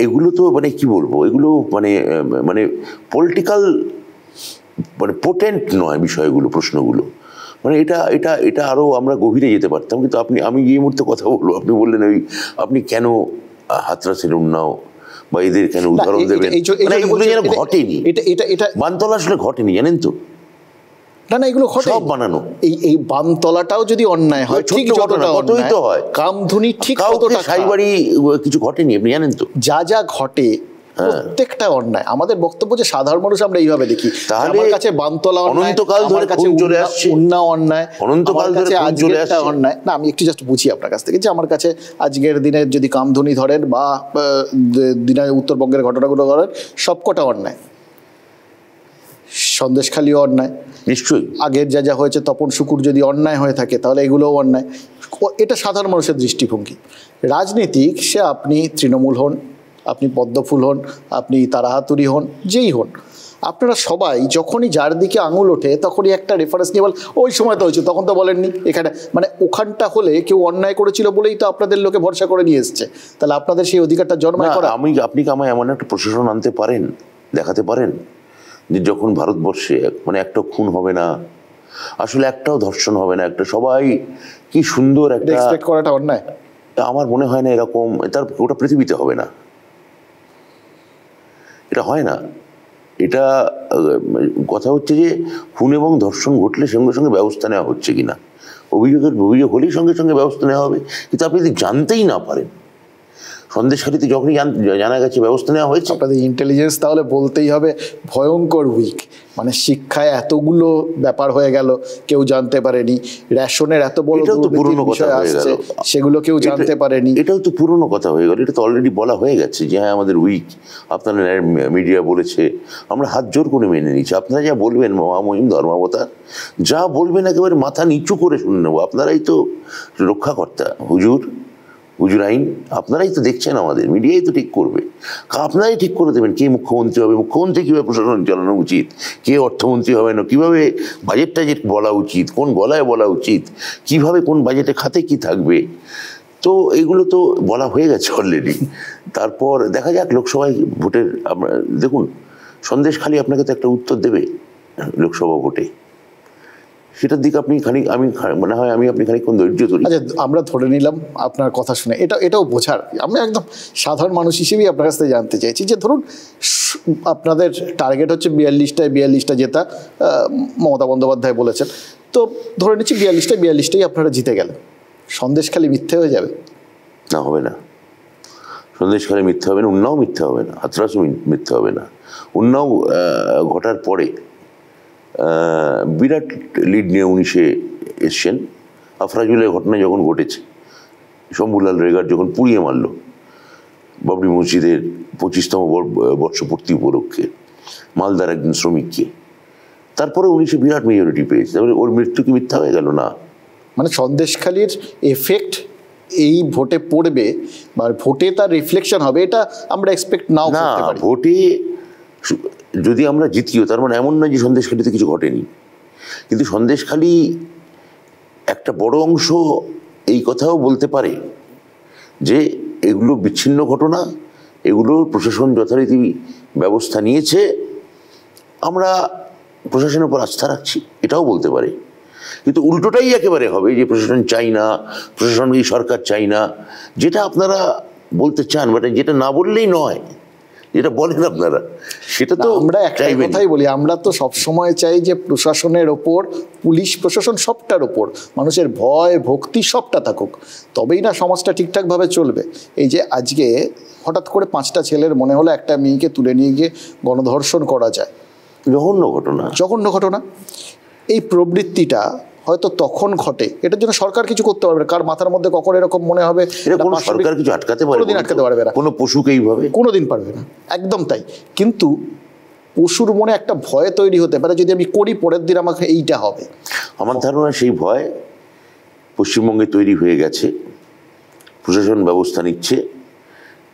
Speaker 3: এগুলো তো মানে কি বলবো, এগুলো মানে মানে পলিটিক্যাল মানে পোটেন্ট নয় বিষয়গুলো, প্রশ্নগুলো, মানে এটা এটা এটা আরও আমরা গভীরে যেতে পারতাম। কিন্তু আমি এই মুহূর্তে কথা বলবো, আপনি বললেন ওই আপনি কেন হাতরাসের উন্নাও বা এদের কেন উদাহরণ দেবেন, যেন ঘটেনি, বানতলা আসলে ঘটেনি, জানেন তো,
Speaker 2: না এগুলো ঘটে,
Speaker 3: সব বানানো।
Speaker 2: এই বানতলাটাও যদি অন্যায় হয়, ঠিক যতটা অন্যায় হয়, কামধুনি ঠিক ততটা,
Speaker 3: সাইবাড়ি কিছু ঘটেনি, আপনি জানেন তো,
Speaker 2: যা ঘটে প্রত্যেকটা অন্যায়। আমাদের বক্তব্য যে সাধারণ মানুষ আমরা এইভাবে দেখি, আমার কাছে বানতলা
Speaker 3: অনন্তকাল ধরে কাছে চলে আসছে,
Speaker 2: উন্নাও অন্যায়,
Speaker 3: অনন্তকাল ধরে চলে আসছে
Speaker 2: অন্যায়। না আমি একটু জাস্ট বুঝি আপনার কাছ থেকে, যে আমার কাছে আজকের দিনে যদি কামধুনি ধরেন বা দিনে উত্তরবঙ্গের ঘটনাগুলো ধরেন, সবকটা অন্যায়। সন্দেশখালীও অন্যায়
Speaker 3: নিশ্চয়ই,
Speaker 2: আগের যা হয়েছে তপন শুকুর যদি অন্যায় হয়ে থাকে তাহলে এগুলোও অন্যায়। এটা সাধারণ মানুষের দৃষ্টিভঙ্গি। রাজনীতিক, সে আপনি তৃণমূল হন, আপনি পদ্মফুল হন, আপনি তারাহাতুরি হন, যেই হন, আপনারা সবাই যখনই যার দিকে আঙুল ওঠে তখনই একটা রেফারেন্স নিয়ে বল, ওই সময় তো হয়েছে, তখন তো বলেননি, এখানে মানে ওখানটা হলে কেউ অন্যায় করেছিল বলেই তো আপনাদের লোকে ভরসা করে নিয়ে এসছে, তাহলে আপনাদের সেই অধিকারটা জন্মায় করা।
Speaker 3: আপনি কি আমায় এমন একটা প্রশাসন আনতে পারেন, দেখাতে পারেন যে যখন ভারতবর্ষে মানে একটা খুন হবে না, আসলে একটাও ধর্ষণ হবে না, একটা সবাই কি সুন্দর একটা
Speaker 2: এক্সপেক্ট করাটা অন্যায়?
Speaker 3: আমার মনে হয় না এরকম, তার ওটা পৃথিবীতে হবে না, এটা হয় না। এটা কথা হচ্ছে যে খুন এবং ধর্ষণ ঘটলে সঙ্গে সঙ্গে ব্যবস্থা নেওয়া হচ্ছে কিনা, অভিযোগ হলেই সঙ্গে সঙ্গে ব্যবস্থা নেওয়া হবে। কিন্তু আপনি যদি জানতেই না পারেন, সন্দেশখালীতে যখনই জানা গেছে ব্যবস্থা নেওয়া হয়েছে।
Speaker 2: আপনাদের ইন্টেলিজেন্স তাহলে বলতেই হবে ভয়ঙ্কর উইক, মানে শিক্ষায় এতগুলো ব্যাপার হয়ে গেল কেউ জানতে পারেনি, রেশনের এত বড়
Speaker 3: পুরনো কথা হয়ে গেল,
Speaker 2: সেগুলো কেউ জানতে পারেনি,
Speaker 3: এটাও তো পুরনো কথা হয়ে গেল। এটা তো অলরেডি বলা হয়ে গেছে যে হ্যাঁ আমাদের উইক, আপনারা মিডিয়া বলেছে, আমরা হাত জোর করে মেনে নিচ্ছি। আপনারা যা বলবেন মহামহিম ধর্মাবতার, যা বলবেন একেবারে মাথা নিচু করে শুনে নেবো, আপনারাই তো রক্ষাকর্তা হুজুর, হুজুর আইন আপনারাই তো দেখছেন, আমাদের মিডিয়াই তো ঠিক করবে, আপনারাই ঠিক করে দেবেন কে মুখ্যমন্ত্রী হবে, মুখ্যমন্ত্রী কীভাবে প্রশাসন চালানো উচিত, কে অর্থমন্ত্রী হবে না, কীভাবে বাজেট টাজেট বলা উচিত, কোন গলায় বলা উচিত, কিভাবে কোন বাজেটে খাতে কি থাকবে। তো এইগুলো তো বলা হয়ে গেছে অলরেডি। তারপর দেখা যাক লোকসভায় ভোটের, আমরা দেখুন সন্দেশখালি আপনাকে তো একটা উত্তর দেবে লোকসভা ভোটে, সেটার দিকে আপনি মনে হয় আপনি খানিকক্ষণ ধৈর্য ধরি।
Speaker 2: আচ্ছা, আমরা ধরে নিলাম আপনার কথা শুনে এটাও বোঝার, আমি একদম সাধারণ মানুষ হিসেবেই আপনার কাছ থেকে জানতে চাইছি যে ধরুন আপনাদের টার্গেট হচ্ছে 42টা জেতা, মমতা বন্দ্যোপাধ্যায় বলেছেন, তো ধরে নিচ্ছি 42টাই আপনারা জিতে গেলেন, সন্দেশখালি মিথ্যে হয়ে যাবে?
Speaker 3: না, হবে না। সন্দেশখালি মিথ্যে হবে না, উন্নাও মিথ্যে হবে না, হাতরাসও মিথ্যে হবে না। উন্নাও ঘটার পরে বিরাট লিড নিয়ে 19-এ এসছেন। আফরাজুলের ঘটনা যখন ঘটেছে, শম্ভুলাল রেগার যখন পুড়িয়ে মারল বাবরি মসজিদের 25তম বর্ষপূর্তি উপলক্ষে মালদার একজন শ্রমিককে, তারপরে 19-এ বিরাট মেজরিটি পেয়েছে, তারপরে ওর মৃত্যু কি মিথ্যা হয়ে গেল? না।
Speaker 2: মানে সন্দেশখালির এফেক্ট এই ভোটে পড়বে বা ভোটে তার রিফ্লেকশন হবে, এটা আমরা এক্সপেক্ট নাও করতে পারি।
Speaker 3: ভোটে যদি আমরা জিতিও, তার মানে এমন নয় যে সন্দেশখালিতে কিছু ঘটেনি, কিন্তু সন্দেশখালি একটা বড় অংশ এই কথাও বলতে পারে যে এগুলো বিচ্ছিন্ন ঘটনা, এগুলো প্রশাসন যথারীতি ব্যবস্থা নিয়েছে, আমরা প্রশাসনের উপর আস্থা রাখছি, এটাও বলতে পারে। কিন্তু উল্টোটাই একেবারে হবে যে প্রশাসন চাই না, প্রশাসন এই সরকার চাই না, যেটা আপনারা বলতে চান, মানে যেটা না বললেই নয়, যেটা বলেন আপনারা, সেটা তো
Speaker 2: আমরা একটাই কথাই বলি, আমরা তো সবসময় চাই যে প্রশাসনের ওপর, পুলিশ প্রশাসন সবটার ওপর মানুষের ভয় ভক্তি সবটা থাকুক, তবেই না সমাজটা ঠিকঠাকভাবে চলবে। এই যে আজকে হঠাৎ করে 5টা ছেলের মনে হলো একটা মেয়েকে তুলে নিয়ে গিয়ে গণধর্ষণ করা যায়, জঘন্য ঘটনা। এই প্রবৃত্তিটা হয়তো তখন ঘটে, এটার জন্য সরকার কিছু করতে পারবে না। কার মাথার মধ্যে কখন এরকম মনে হবে,
Speaker 3: সরকার কিছু আটকাতে পারবে?
Speaker 2: কোনোদিন আটকাতে পারবে না,
Speaker 3: কোনো পশুকে এইভাবে
Speaker 2: কোনোদিন পারবে না, একদম তাই। কিন্তু পশুর মনে একটা ভয় তৈরি হতে পারে, যদি আমি করি পরের দিন আমাকে এইটা হবে।
Speaker 3: আমার ধারণা সেই ভয় পশ্চিমবঙ্গে তৈরি হয়ে গেছে, প্রশাসন ব্যবস্থা নিচ্ছে,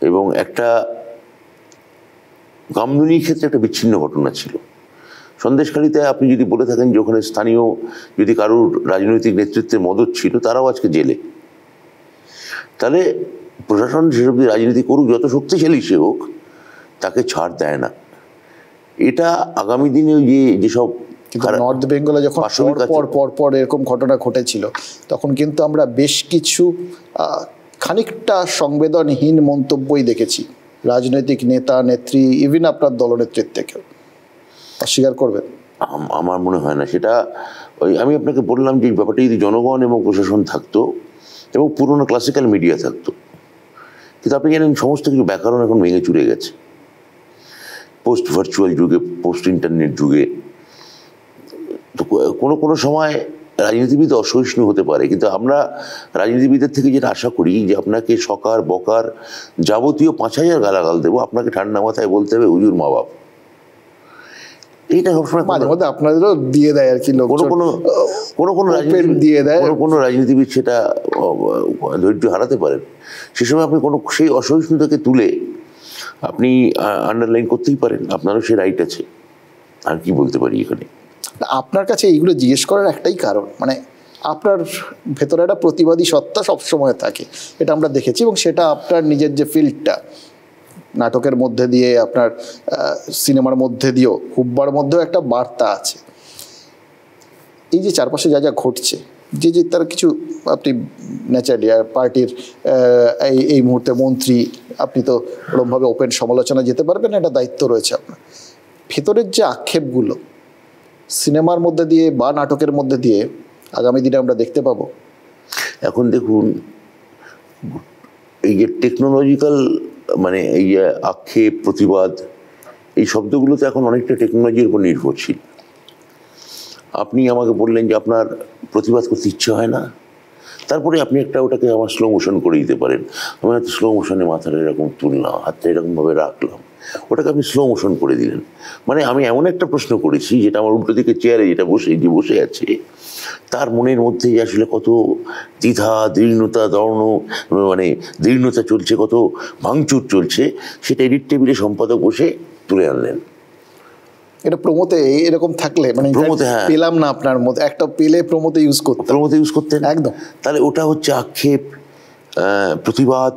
Speaker 3: এবং একটা কামদুনির ক্ষেত্রে একটা বিচ্ছিন্ন ঘটনা ছিল সন্দেশখালিতে। আপনি যদি বলে থাকেন যে ওখানে স্থানীয় যদি কারোর রাজনৈতিক নেতৃত্বের মদত ছিল, তারাও আজকে জেলে, তাহলে প্রশাসন সেসব রাজনীতি করুক, যত শক্তিশালী সে হোক, তাকে ছাড় দেয় না। এটা আগামী দিনে যেসব
Speaker 2: নর্থ বেঙ্গলে যখন পর এরকম ঘটনা ঘটেছিল, তখন কিন্তু আমরা বেশ কিছু খানিকটা সংবেদনহীন মন্তব্যই দেখেছি রাজনৈতিক নেতা নেত্রী, ইভিন আপনার দলনেত্রীর থেকেও। অস্বীকার করবেন?
Speaker 3: আমার মনে হয় না সেটা। আমি আপনাকে বললাম যে এই ব্যাপারটা যদি জনগণ এবং প্রশাসন থাকতো এবং পুরোনো ক্লাসিক্যাল মিডিয়া থাকতো, কিন্তু আপনি জানেন সমস্ত কিছু ব্যাকরণ এখন ভেঙে চুরে গেছে পোস্ট ভার্চুয়াল যুগে, পোস্ট ইন্টারনেট যুগে। তো কোনো সময় রাজনীতিবিদ অসহিষ্ণু হতে পারে, কিন্তু আমরা রাজনীতিবিদের থেকে যেটা আশা করি যে আপনাকে সকার বকার যাবতীয় 5000 গালাগাল দেবো, আপনাকে ঠান্ডা মাথায় বলতে হবে হুজুর মা বাপ। এইটা সবসময়
Speaker 2: মাঝে মধ্যে আপনাদেরও দিয়ে দেয় আর কি,
Speaker 3: কোনো রাজনীতিবিদ সেটা ধৈর্য হারাতে পারেন। সে সময় আপনি সেই অসহিষ্ণুতাকে তুলে আপনি আন্ডারলাইন করতেই পারেন, আপনারও সে রাইট আছে। আর কি বলতে পারি এখানে?
Speaker 2: আপনার কাছে এইগুলো জিজ্ঞেস করার একটাই কারণ, মানে আপনার ভেতরে একটা প্রতিবাদী সত্তা সবসময় থাকে, এটা আমরা দেখেছি, এবং সেটা আপনার নিজের যে ফিল্ডটা, নাটকের মধ্যে দিয়ে, আপনার সিনেমার মধ্যে দিয়েও, হুব্বার মধ্যেও একটা বার্তা আছে। এই যে চারপাশে যা যা ঘটছে, যে তার কিছু আপনি ন্যাচারালি পার্টির এই মুহূর্তে মন্ত্রী, আপনি তো ওরকমভাবে ওপেন সমালোচনা যেতে পারবেন, এটা দায়িত্ব রয়েছে আপনার। ভেতরের যে আক্ষেপগুলো সিনেমার মধ্যে দিয়ে বা নাটকের মধ্যে দিয়ে আগামী দিনে আমরা দেখতে পাবো।
Speaker 3: এখন দেখুন, এই যে টেকনোলজিক্যাল, মানে এই যে আক্ষেপ প্রতিবাদ, এই শব্দগুলো তো এখন অনেকটা টেকনোলজির উপর নির্ভরশীল। আপনি আমাকে বললেন যে আপনার প্রতিবাদ করতে ইচ্ছে হয় না, তারপরে আপনি ওটাকে আমার স্লো মোশন করে দিতে পারেন। আমি হয়তো স্লো মোশনে মাথাটা এরকম তুললাম, হাতটা এরকমভাবে রাখলাম, ওটাকে আপনি স্লো মোশন করে দিলেন। মানে আমি এমন একটা প্রশ্ন করেছি যেটা আমার উল্টো দিকে চেয়ারে যেটা বসে আছে তার মনের মধ্যে আসলে কত দ্বিধা, দীর্ণতা, মানে দীর্ণতা চলছে, কত ভাঙচুর চলছে, সেটা এডিট টেবিলে সম্পাদক বসে তুলে আনলেন।
Speaker 2: এটা প্রমোতে এরকম থাকলে মানে
Speaker 3: প্রমোতে, হ্যাঁ,
Speaker 2: পেলাম না আপনার মধ্যে একটা পেলে প্রমোতে ইউজ করতেন একদম।
Speaker 3: তাহলে ওটা হচ্ছে আক্ষেপ, প্রতিবাদ,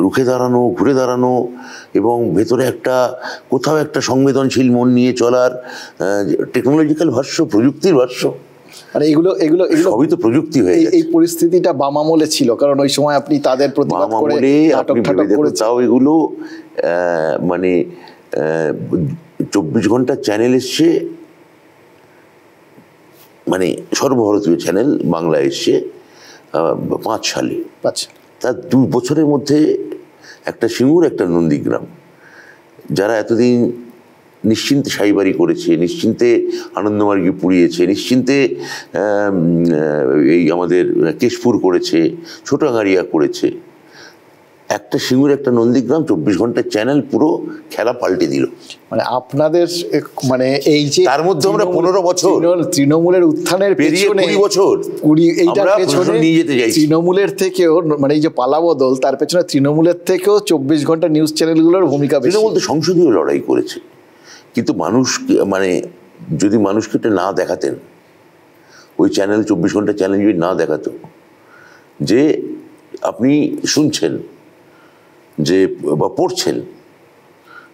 Speaker 3: রুখে দাঁড়ানো, ঘুরে দাঁড়ানো, এবং ভেতরে একটা কোথাও একটা সংবেদনশীল মন নিয়ে চলার টেকনোলজিক্যাল ভাষ্য, প্রযুক্তির ভাষ্য।
Speaker 2: মানে এগুলো
Speaker 3: সবই তো প্রযুক্তি হয়ে গেছে।
Speaker 2: এই পরিস্থিতিটা বাম আমলে ছিল, কারণ ওই সময় আপনি তাদের প্রতিবাদ করে নাটক করেছেন।
Speaker 3: তাও এগুলো মানে 24 ঘন্টা চ্যানেল এসছে, মানে সর্বভারতীয় চ্যানেল বাংলা এসছে 5 সালে। তার 2 বছরের মধ্যে একটা সিঙ্গুর, একটা নন্দীগ্রাম, যারা এতদিন নিশ্চিন্তে সাইবারি করেছে, নিশ্চিন্তে আনন্দমার্গী পুড়িয়েছে, নিশ্চিন্তে এই আমাদের কেশপুর করেছে, ছোটাগাড়িয়া করেছে, একটা সিঙ্গুর, একটা নন্দীগ্রাম 24 ঘন্টার চ্যানেল পুরো খেলা পাল্টে দিল।
Speaker 2: মানে আপনাদের মানে এই যে
Speaker 3: তার মধ্যে আমরা 15 বছর
Speaker 2: তৃণমূলের উত্থানের পেছনে
Speaker 3: 20 বছর
Speaker 2: এইটার পেছনে
Speaker 3: নিয়ে যেতে যাই,
Speaker 2: তৃণমূলের থেকেও মানে এই যে পালাবদল, তার পেছনে তৃণমূলের থেকেও 24 ঘন্টা নিউজ চ্যানেলগুলোর ভূমিকা বেশি।
Speaker 3: তৃণমূল তো সংসদীয় লড়াই করেছে, কিন্তু মানুষ মানে যদি মানুষকে এটা না দেখাতেন, ওই চ্যানেল 24 ঘন্টা চ্যানেল যদি না দেখাতো যে আপনি শুনছেন যে বা পড়ছেন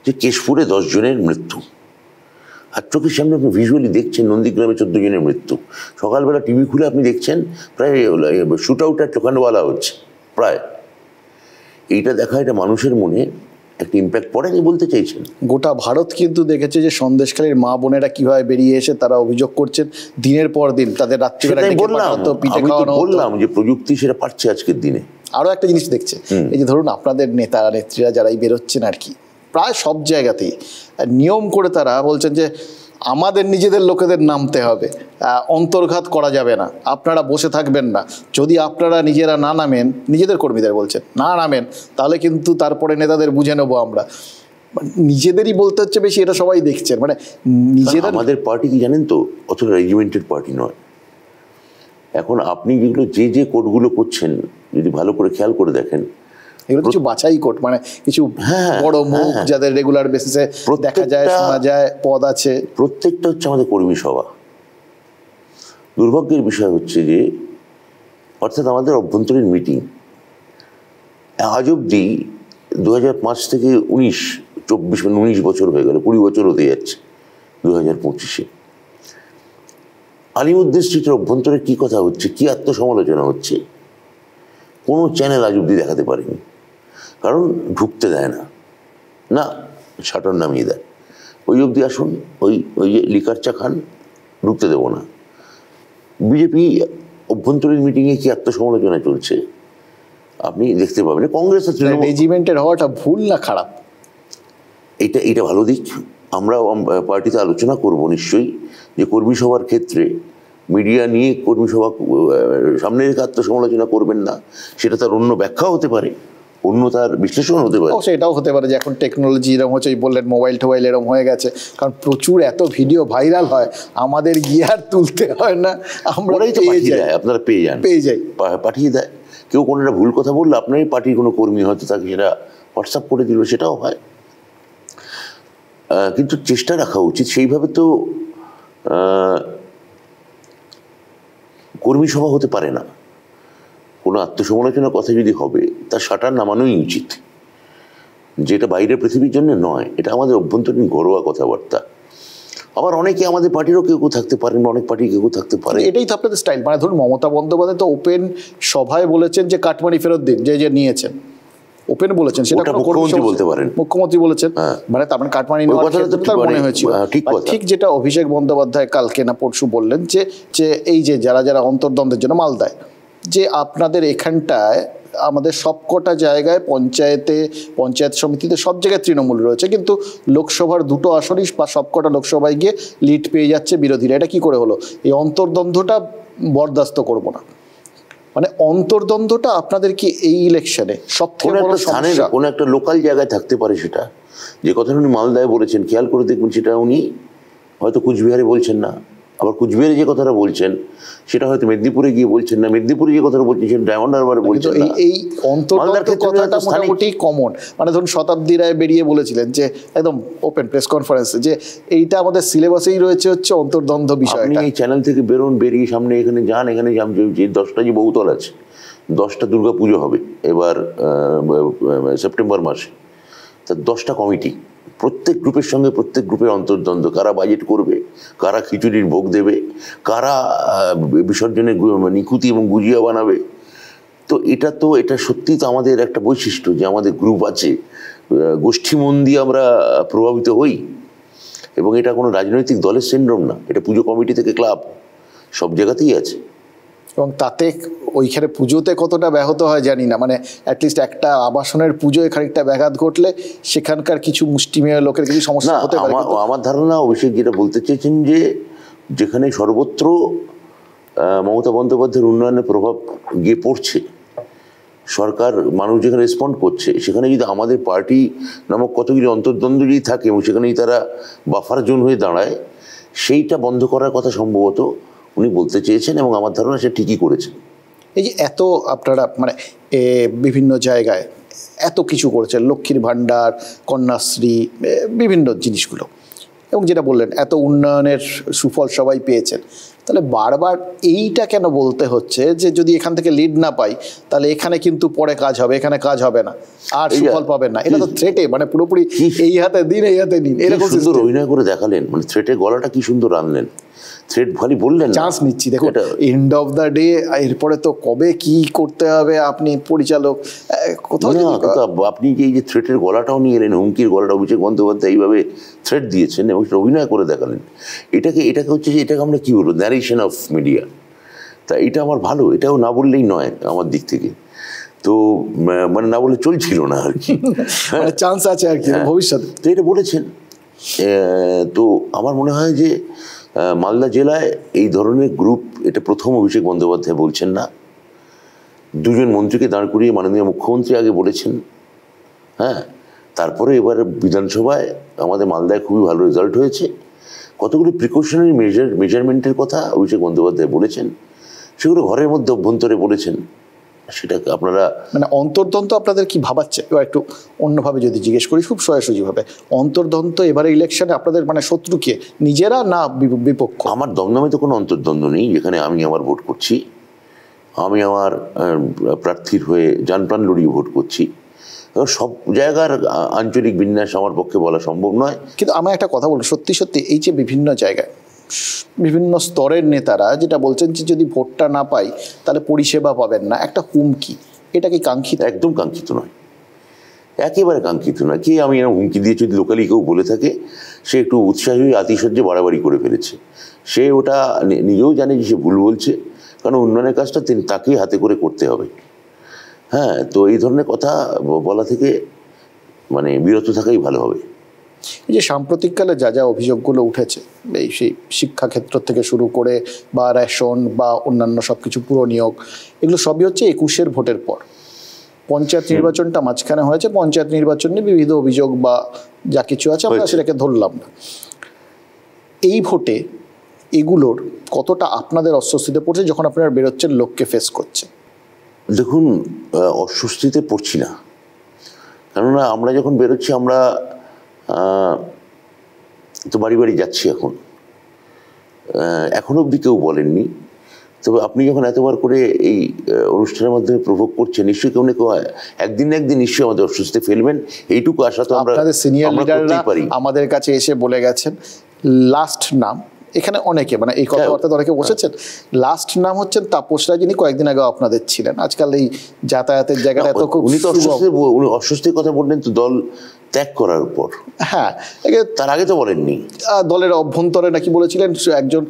Speaker 3: যে কেশপুরে 10 জনের মৃত্যু, আর চোখের সামনে আপনি ভিজুয়ালি দেখছেন নন্দীগ্রামে 14 জনের মৃত্যু, সকালবেলা টিভি খুলে আপনি দেখছেন প্রায় শুট আউট আর টোকানওয়ালা হচ্ছে প্রায়, এইটা দেখা এটা মানুষের মনে একটা ইম্প্যাক্ট পড়েনি বলতে চাইছেন।
Speaker 2: গোটা ভারত কিন্তু দেখেছে যে সন্দেশখালীর মা বোনেরা কিভাবে বেরিয়ে এসে তারা অভিযোগ করছেন দিনের পর দিন তাদের রাত্রিবেলা
Speaker 3: বললাম যে প্রযুক্তি সেটা পারছে আজকের দিনে।
Speaker 2: আরো একটা জিনিস দেখছে, এই যে ধরুন আপনাদের নেতা নেত্রীরা যারাই বেরোচ্ছেন আর কি, প্রায় সব জায়গাতেই নিয়ম করে তারা বলছেন যে আমাদের নিজেদের লোকেদের নামতে হবে, অন্তর্ঘাত করা যাবে না, আপনারা বসে থাকবেন না, যদি আপনারা নিজেরা না নামেন, নিজেদের কর্মীদের বলছেন না নামেন, তাহলে কিন্তু তারপরে নেতাদের বুঝে নেবো আমরা। নিজেদেরই বলতে হচ্ছে বেশি, এটা সবাই দেখছেন। মানে নিজেদের,
Speaker 3: আমাদের পার্টি কি জানেন তো অতটা রেজিমেন্টেড পার্টি নয়। এখন আপনি যেগুলো যে কোডগুলো করছেন যদি ভালো করে খেয়াল করে দেখেন,
Speaker 2: এগুলো কিছু বাছাই কোড, মানে কিছু বড় মুখ যাদের রেগুলার বেসিসে দেখা যায়, শোনা যায়, পদ আছে,
Speaker 3: প্রত্যেকটা হচ্ছে আমাদের কর্মী সভা। দুর্ভাগ্যের বিষয় হচ্ছে যে অর্থাৎ আমাদের অভ্যন্তরীণ মিটিং আজ অব্দি 2005 থেকে 19 বছর হয়ে গেল, 20 বছর হতে যাচ্ছে 2025-এ। আলিমুদ্দিন স্ট্রিটের অভ্যন্তরে কি কথা হচ্ছে, কি আত্মসমালোচনা হচ্ছে, কোনো চ্যানেল আজ অব্দি দেখাতে পারেনি, কারণ ঢুকতে দেয় না, শাটার নামিয়ে দেয়, ওই অবধি আসুন, ওই যে লিকার চা খান, ঢুকতে দেবো না। বিজেপি অভ্যন্তরীণ মিটিংয়ে কি আত্মসমালোচনা চলছে আপনি দেখতে পাবেন। কংগ্রেস
Speaker 2: রেজিমেন্টের হওয়াটা ভুল না খারাপ?
Speaker 3: এটা ভালো দিক। আমরা পার্টিতে আলোচনা করব নিশ্চয়ই যে কর্মী সভার ক্ষেত্রে মিডিয়া নিয়ে কর্মী সভা সামনে রেখে আত্মসমালোচনা করবেন না, সেটা তার অন্য ব্যাখ্যা হতে পারে, অন্য তার বিশ্লেষণ হতে পারে।
Speaker 2: সেটাও হতে পারে যে এখন টেকনোলজি এরকম হচ্ছে, বললেন মোবাইল টোবাইল এরকম হয়ে গেছে, কারণ প্রচুর এত ভিডিও ভাইরাল হয়, আমাদের গিয়ে আর তুলতে হয় না, আমরাই তো
Speaker 3: পাঠিয়ে দেয়, আপনারা পেয়ে যাই, পাঠিয়ে দেয়। কেউ কোনো একটা ভুল কথা বললে আপনারই পার্টির কোনো কর্মী হয়তো তাকে সেটা হোয়াটসঅ্যাপ করে দিল, সেটাও হয়। কিন্তু চেষ্টা রাখা উচিত, সেইভাবে তো কর্মী সভা হতে পারে না। কোনো আত্মসমালোচনার কথা যদি হবে তার শাটার নামানোই উচিত, যেটা বাইরের পৃথিবীর জন্য নয়, এটা আমাদের অভ্যন্তরীণ ঘরোয়া কথাবার্তা। আবার অনেকে আমাদের পার্টিরও কেউ থাকতে পারেন, অনেক পার্টি কেউ থাকতে পারে,
Speaker 2: এটাই তো আপনাদের স্টাইল। মানে ধরুন মমতা বন্দ্যোপাধ্যায় তো ওপেন সভায় বলেছেন যে কাটমানি ফেরত দিন, যে নিয়েছেন, ওপেন বলেছেন, সেটা
Speaker 3: মুখ্যমন্ত্রী বলতে পারেন,
Speaker 2: মুখ্যমন্ত্রী বলেছেন, মানে তার মানে কাটমানি নেওয়ার ক্ষেত্রে তার মনে হয়েছিল ঠিক, যেটা অভিষেক বন্দ্যোপাধ্যায় কালকে না পরশু বললেন যে এই যে যারা অন্তর্দ্বন্দ্বের জন্য মাল দেয়, যে আপনাদের এখানটায় আমাদের সবকটা জায়গায় পঞ্চায়েত সমিতিতে সব জায়গায় তৃণমূল রয়েছে, কিন্তু লোকসভার 2টো আসনই বা সবকটা লোকসভায় গিয়ে লিড পেয়ে যাচ্ছে বিরোধীরা। এটা কি করে হলো? এই অন্তর্দ্বন্দ্বটা বরদাস্ত করব না। মানে অন্তর্দ্বন্দ্বটা আপনাদের কি এই ইলেকশনে সবথেকে
Speaker 3: কোনো
Speaker 2: বড়
Speaker 3: একটা স্থানে
Speaker 2: সমস্যা?
Speaker 3: কোনো একটা লোকাল জায়গায় থাকতে পারে সেটা। যে কথাটা উনি মালদায় বলেছেন, খেয়াল করে দেখবেন সেটা উনি হয়তো কুচবিহারে বলছেন না, আবার কুচবিহারে যে কথাটা বলছেন সেটা হয়তো মেদিনীপুরে গিয়ে বলছেন না, মেদিনীপুরে যে কথাটা বলছেন সেটা ডায়মন্ড হারবারে বলছেন না।
Speaker 2: এই অন্তর্দ্বন্দ্ব কথাটা মোটামুটি কমন। মানে ধরুন শতাব্দী রায় বেরিয়ে বলেছিলেন যে একদম ওপেন প্রেস কনফারেন্সে যে এইটা আমাদের সিলেবাসেই রয়েছে হচ্ছে অন্তর্দ্বন্দ্ব বিষয়টা।
Speaker 3: আপনি এই চ্যানেল থেকে বেরোন, বেরিয়ে সামনে এখানে যান, এখানে যে 10টা যে বহুতল আছে, 10টা দুর্গা পুজো হবে এবার সেপ্টেম্বর মাসে, তার 10টা কমিটি, প্রত্যেক গ্রুপের সঙ্গে প্রত্যেক গ্রুপের অন্তর্দ্বন্দ্ব, কারা বাজেট করবে, কারা খিচুড়ির ভোগ দেবে, কারা বিসর্জনের নিকুতি এবং গুজিয়া বানাবে। তো এটা সত্যিই তো আমাদের একটা বৈশিষ্ট্য যে আমাদের গ্রুপ আছে, গোষ্ঠী মন দিয়ে আমরা প্রভাবিত হই। এবং এটা কোনো রাজনৈতিক দলের সিনড্রোম না, এটা পুজো কমিটি থেকে ক্লাব সব জায়গাতেই আছে।
Speaker 2: এবং তাতে ওইখানে পুজোতে কতটা ব্যাহত হয় জানি না, মানে অ্যাটলিস্ট একটা আবাসনের পুজোয় খানিকটা ব্যাঘাত ঘটলে সেখানকার কিছু মুষ্টিমেয় লোকের কিছু সমস্যা
Speaker 3: না,
Speaker 2: হতে পারে।
Speaker 3: আমার ধারণা অভিষেক যেটা বলতে চেয়েছেন যে যেখানে সর্বত্র মমতা বন্দ্যোপাধ্যায়ের উন্নয়নের প্রভাব গিয়ে পড়ছে, সরকার মানুষ যেখানে রেসপন্ড করছে, সেখানে যদি আমাদের পার্টি নামক কতগুলি অন্তর্দ্বন্দ্ব যদি থাকে এবং সেখানে তারা বাফার জোন হয়ে দাঁড়ায়, সেইটা বন্ধ করার কথা সম্ভবত উনি বলতে চেয়েছেন এবং আমার ধারণা সে ঠিকই করেছেন।
Speaker 2: এই যে এত আপনারা মানে বিভিন্ন জায়গায় এত কিছু করেছেন, লক্ষ্মীর ভাণ্ডার, কন্যাশ্রী, বিভিন্ন জিনিসগুলো, এবং যেটা বললেন এত উন্নয়নের সুফল সবাই পেয়েছেন, তাহলে বারবার এইটা কেন বলতে হচ্ছে যে যদি এখান থেকে লিড না পাই তাহলে এখানে কিন্তু পরে কাজ হবে, এখানে কাজ হবে না, আর সুফল পাবেন না? এটা তো থ্রেটে, মানে পুরোপুরি এই হাতে দিন এই হাতে নিন, এরকম
Speaker 3: সুন্দর অভিনয় করে দেখালেন, মানে থ্রেটের গলাটা কি সুন্দর আনলেন, থ্রেট খালি বললেন
Speaker 2: চান্স নিচ্ছি। দেখুন এন্ড অফ দ্য ডে এরপরে তো কবে কি করতে হবে আপনি পরিচালক কোথাও
Speaker 3: আপনি যে এই যে থ্রেটের গলাটাও নিয়ে এলেন, হুমকির গলাটা অভিষেক বন্দ্যোপাধ্যায় এইভাবে থ্রেট দিয়েছেন এবং সেটা অভিনয় করে দেখালেন, এটাকে হচ্ছে যে এটাকে আমরা কি বলবো, ন্যারেশন অফ মিডিয়া। তা এটা আমার ভালো, এটাও না বললেই নয় আমার দিক থেকে, তো মানে না বলে চলছিল না আর কি,
Speaker 2: চান্স আছে আর কি ভবিষ্যতে।
Speaker 3: তো এটা বলেছেন। তো আমার মনে হয় যে মালদা জেলায় এই ধরনের গ্রুপ এটা প্রথম অভিষেক বন্দ্যোপাধ্যায় বলছেন না, দুজন মন্ত্রীকে দাঁড় করিয়ে মাননীয় মুখ্যমন্ত্রী আগে বলেছেন, হ্যাঁ, তারপরে এবার বিধানসভায় আমাদের মালদায় খুবই ভালো রেজাল্ট হয়েছে, কতগুলো প্রিকশনারি মেজারমেন্টের কথা অভিষেক বন্দ্যোপাধ্যায় বলেছেন, সেগুলো ঘরের মধ্যে অভ্যন্তরে বলেছেন। সেটাকে আপনারা
Speaker 2: মানে অন্তর্দ্বন্দ্ব আপনাদের কি ভাবাচ্ছে? এবার একটু অন্যভাবে যদি জিজ্ঞেস করি, খুব সোজাসুজিভাবে, অন্তর্দ্বন্দ্ব এবারে ইলেকশনে আপনাদের মানে শত্রু কে, নিজেরা না বিপক্ষ?
Speaker 3: আমার দমদমে তো কোনো অন্তর্দ্বন্দ্ব নেই, যেখানে আমি আমার ভোট করছি, আমি আমার প্রার্থীর হয়ে জানপ্রাণ লড়িয়ে ভোট করছি। সব জায়গার আঞ্চলিক বিন্যাস আমার পক্ষে বলা সম্ভব নয়।
Speaker 2: কিন্তু আমার একটা কথা বলুন, সত্যি সত্যি এই যে বিভিন্ন জায়গায় বিভিন্ন স্তরের নেতারা যেটা বলছেন যে যদি ভোটটা না পাই তাহলে পরিষেবা পাবেন না, একটা হুমকি, এটা কি কাঙ্ক্ষিত?
Speaker 3: একদম কাঙ্ক্ষিত নয়, একেবারে কাঙ্ক্ষিত নয়। কে আমি এরকম হুমকি দিয়ে যদি লোকালি কেউ বলে থাকে, সে একটু উৎসাহী আতিশয্যে বাড়াবাড়ি করে ফেলেছে, সে ওটা নিজেও জানে যে সে ভুল বলছে, কারণ উন্নয়নের কাজটা তাকেই হাতে করে করতে হবে। হ্যাঁ, তো এই ধরনের কথা বলা থেকে মানে বিরত থাকাই ভালো হবে।
Speaker 2: এই যে সাম্প্রতিককালে যা যা অভিযোগগুলো উঠেছে, এই সেই শিক্ষাক্ষেত্র থেকে শুরু করে বা রেশন বা অন্যান্য সব কিছু পুরো নিয়োগ, এগুলো সবই হচ্ছে 21-এর ভোটের পর। পঞ্চায়েত নির্বাচনটা মাঝখানে হয়েছে, পঞ্চায়েত নির্বাচন নিয়ে বিবিধ অভিযোগ বা যা কিছু আছে আমরা সেটাকে ধরলাম না। এই ভোটে এগুলোর কতটা আপনাদের অস্বস্তিতে পড়ছে যখন আপনারা বেরোচ্ছেন লোককে ফেস করছে?
Speaker 3: দেখুন, অস্বস্তিতে পড়ছি না, কেননা আমরা যখন বেরোচ্ছি আমরা তো বাড়ি বাড়ি যাচ্ছি, এখনো অবধি কেউ বলেননি। তবে আপনি যখন এতবার করে এই অনুষ্ঠানের মাধ্যমে প্রভোগ করছেন, নিশ্চয়ই কেউ না কেউ একদিন না একদিন নিশ্চয়ই আমাদের অস্বস্তিতে ফেলবেন, এইটুকু আশা তো আমরা
Speaker 2: সিনিয়র লিডাররা
Speaker 3: পারি।
Speaker 2: আমাদের কাছে এসে বলে গেছেন, লাস্ট নাম এখানে অনেকে মানে এই কথাবার্তা অনেকে বসেছেন, লাস্ট নাম হচ্ছেন তাপস রায়, যিনি কয়েকদিন আগে আপনাদের ছিলেন। আজকাল এই যাতায়াতের জায়গাটা এত খুব,
Speaker 3: উনি তো অস্বস্তির কথা বললেন তো দল ত্যাগ করার উপর।
Speaker 2: হ্যাঁ,
Speaker 3: তার আগে তো বলেননি।
Speaker 2: দলের অভ্যন্তরে নাকি বলেছিলেন একজন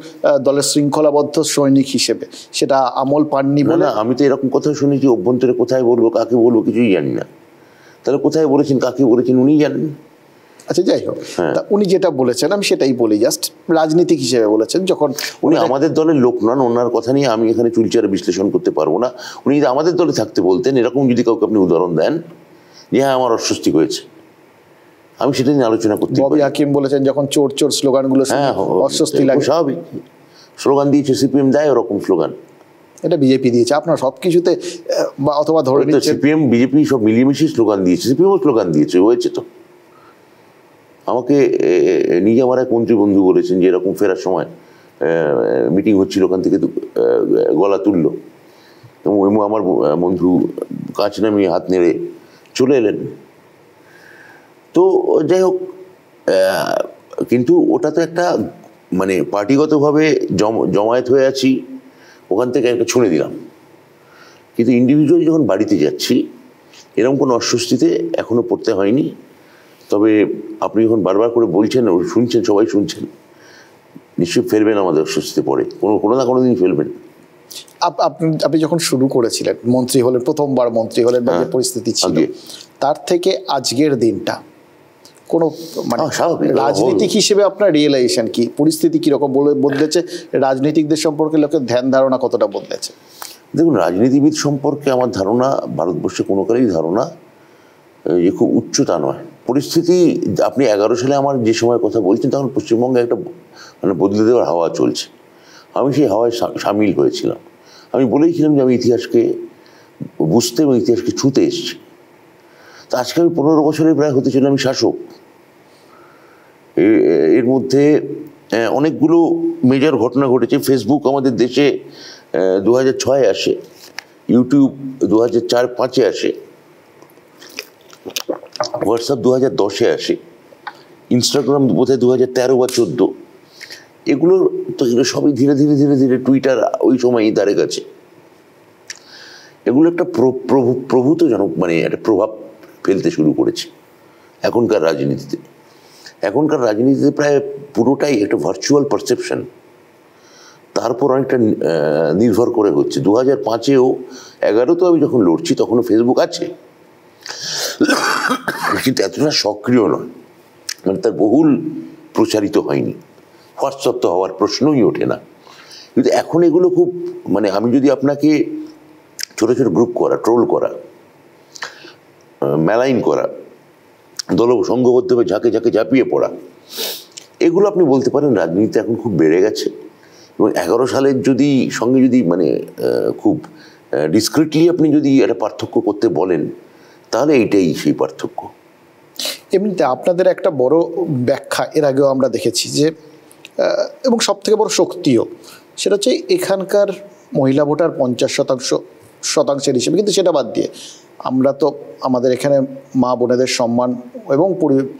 Speaker 2: দলের শৃঙ্খলাবদ্ধ সৈনিক হিসেবে, সেটা আমল পাননি বলে।
Speaker 3: না, আমি তো এরকম কথা শুনেছি, অভ্যন্তরে কোথায় বলবো কাকে বলবো কিছুই জানি না। তাহলে কোথায় বলেছেন, কাকে বলেছেন উনিই জানেন।
Speaker 2: আচ্ছা যাই হোক, তা উনি যেটা বলেছেন আমি সেটাই বলি, জাস্ট রাজনীতিক হিসেবে বলেছেন। যখন
Speaker 3: উনি আমাদের দলের লোক নন, ওনার কথা নিয়ে আমি এখানে চুলচারে বিশ্লেষণ করতে পারবো না। উনি যদি আমাদের দলে থাকতে বলতেন, এরকম যদি কাউকে আপনি উদাহরণ দেন যে হ্যাঁ আমার অস্বস্তি হয়েছে, আমি সেটা নিয়ে আলোচনা করতে পারি।
Speaker 2: ববি হাকিম বলেছেন যখন চোর চোর স্লোগানগুলো
Speaker 3: হ্যাঁ
Speaker 2: অস্বস্তি লাগে,
Speaker 3: স্বাভাবিক। স্লোগান দিয়েছে সিপিএম, দেয় ওরকম স্লোগান,
Speaker 2: এটা বিজেপি দিয়েছে। আপনার সব কিছুতে অথবা ধরে নিচ্ছেন
Speaker 3: সিপিএম বিজেপি সব মিলিয়ে স্লোগান দিয়েছে, সিপিএমও স্লোগান দিয়েছে, হয়েছে তো। আমাকে নিজে আমার এক মন্ত্রী বন্ধু বলেছেন যে এরকম ফেরার সময় মিটিং হচ্ছিল, ওখান থেকে গলা তুললো এবং আমার বন্ধু কাছ নামিয়ে হাত নেড়ে চলে এলেন। তো যাই হোক, কিন্তু ওটা তো একটা মানে পার্টিগতভাবে জমায়েত হয়ে আছি, ওখান থেকে একটা ছুঁড়ে দিলাম। কিন্তু ইন্ডিভিজুয়াল যখন বাড়িতে যাচ্ছি, এরকম কোনো অস্বস্তিতে এখনো পড়তে হয়নি। তবে আপনি যখন বারবার করে বলছেন, শুনছেন, সবাই শুনছেন, নিশ্চয়ই ফেলবেন আমাদের অস্বস্তিতে পড়ে, কোনো না কোনো দিন ফেলবেন।
Speaker 2: আপনি যখন শুরু করেছিলেন, মন্ত্রী হলেন, প্রথমবার মন্ত্রী হলেন, বা যে পরিস্থিতি ছিল, তার থেকে আজকের দিনটা কোনো মানে রাজনীতিক হিসেবে আপনার রিয়েলাইজেশন কি, পরিস্থিতি কিরকম বদলেছে, রাজনীতিকদের সম্পর্কে লোকের ধ্যান ধারণা কতটা বদলেছে?
Speaker 3: দেখুন, রাজনীতিবিদ সম্পর্কে আমার ধারণা, ভারতবর্ষে কোনো কারই ধারণা যে খুব উচ্চতা নয়। পরিস্থিতি, আপনি 11 সালে আমার যে সময় কথা বলছেন, তখন পশ্চিমবঙ্গে একটা মানে বদলে দেওয়ার হাওয়া চলছে। আমি সেই হাওয়ায় সামিল হয়েছিলাম। আমি বলেইছিলাম যে আমি ইতিহাসকে বুঝতে এবং ইতিহাসকে ছুঁতে এসেছি। তা আজকে আমি 15 বছরে প্রায় হতে ছিলাম আমি শাসক। এর মধ্যে অনেকগুলো মেজর ঘটনা ঘটেছে। ফেসবুক আমাদের দেশে 2006-এ আসে, ইউটিউব 2004-5-এ আসে, হোয়াটসঅ্যাপ 2010-এ আসে, ইনস্টাগ্রাম বোধহয় 2013 বা 14। এগুলো তো এগুলো সবই ধীরে ধীরে ধীরে ধীরে, টুইটার ওই সময়ই তার কাছে, এগুলো একটা প্রভূতজনক মানে একটা প্রভাব ফেলতে শুরু করেছে এখনকার রাজনীতিতে। এখনকার রাজনীতিতে প্রায় পুরোটাই একটা ভার্চুয়াল পারসেপশন, তারপর অনেকটা নির্ভর করে হচ্ছে। 2005-এও 11-তেও আমি যখন লড়ছি, তখনও ফেসবুক আছে, কিন্তু এতটা সক্রিয় নয়, মানে তার বহুল প্রচারিত হয়নি। হোয়াটসঅ্যাপ তো হওয়ার প্রশ্নই ওঠে না। কিন্তু এখন এগুলো খুব মানে, আমি যদি আপনাকে ছোটো ছোটো গ্রুপ করা, ট্রোল করা, মেলাইন করা, সংঘবদ্ধভাবে ঝাঁকে ঝাঁকে ঝাঁপিয়ে পড়া, এগুলো আপনি বলতে পারেন রাজনীতি এখন খুব বেড়ে গেছে। এবং 11 সালের যদি সঙ্গে যদি মানে খুব ডিসক্রিটলি আপনি যদি একটা পার্থক্য করতে বলেন, তাহলে এইটাই সেই পার্থক্য।
Speaker 2: এমনিতে আপনাদের একটা বড় ব্যাখ্যা এর আগেও আমরা দেখেছি যে, এবং সব থেকে বড় শক্তিও, সেটা হচ্ছে এখানকার মহিলা ভোটার 50% হিসেবে। কিন্তু সেটা বাদ দিয়ে আমরা তো আমাদের এখানে মা বোনেদের সম্মান এবং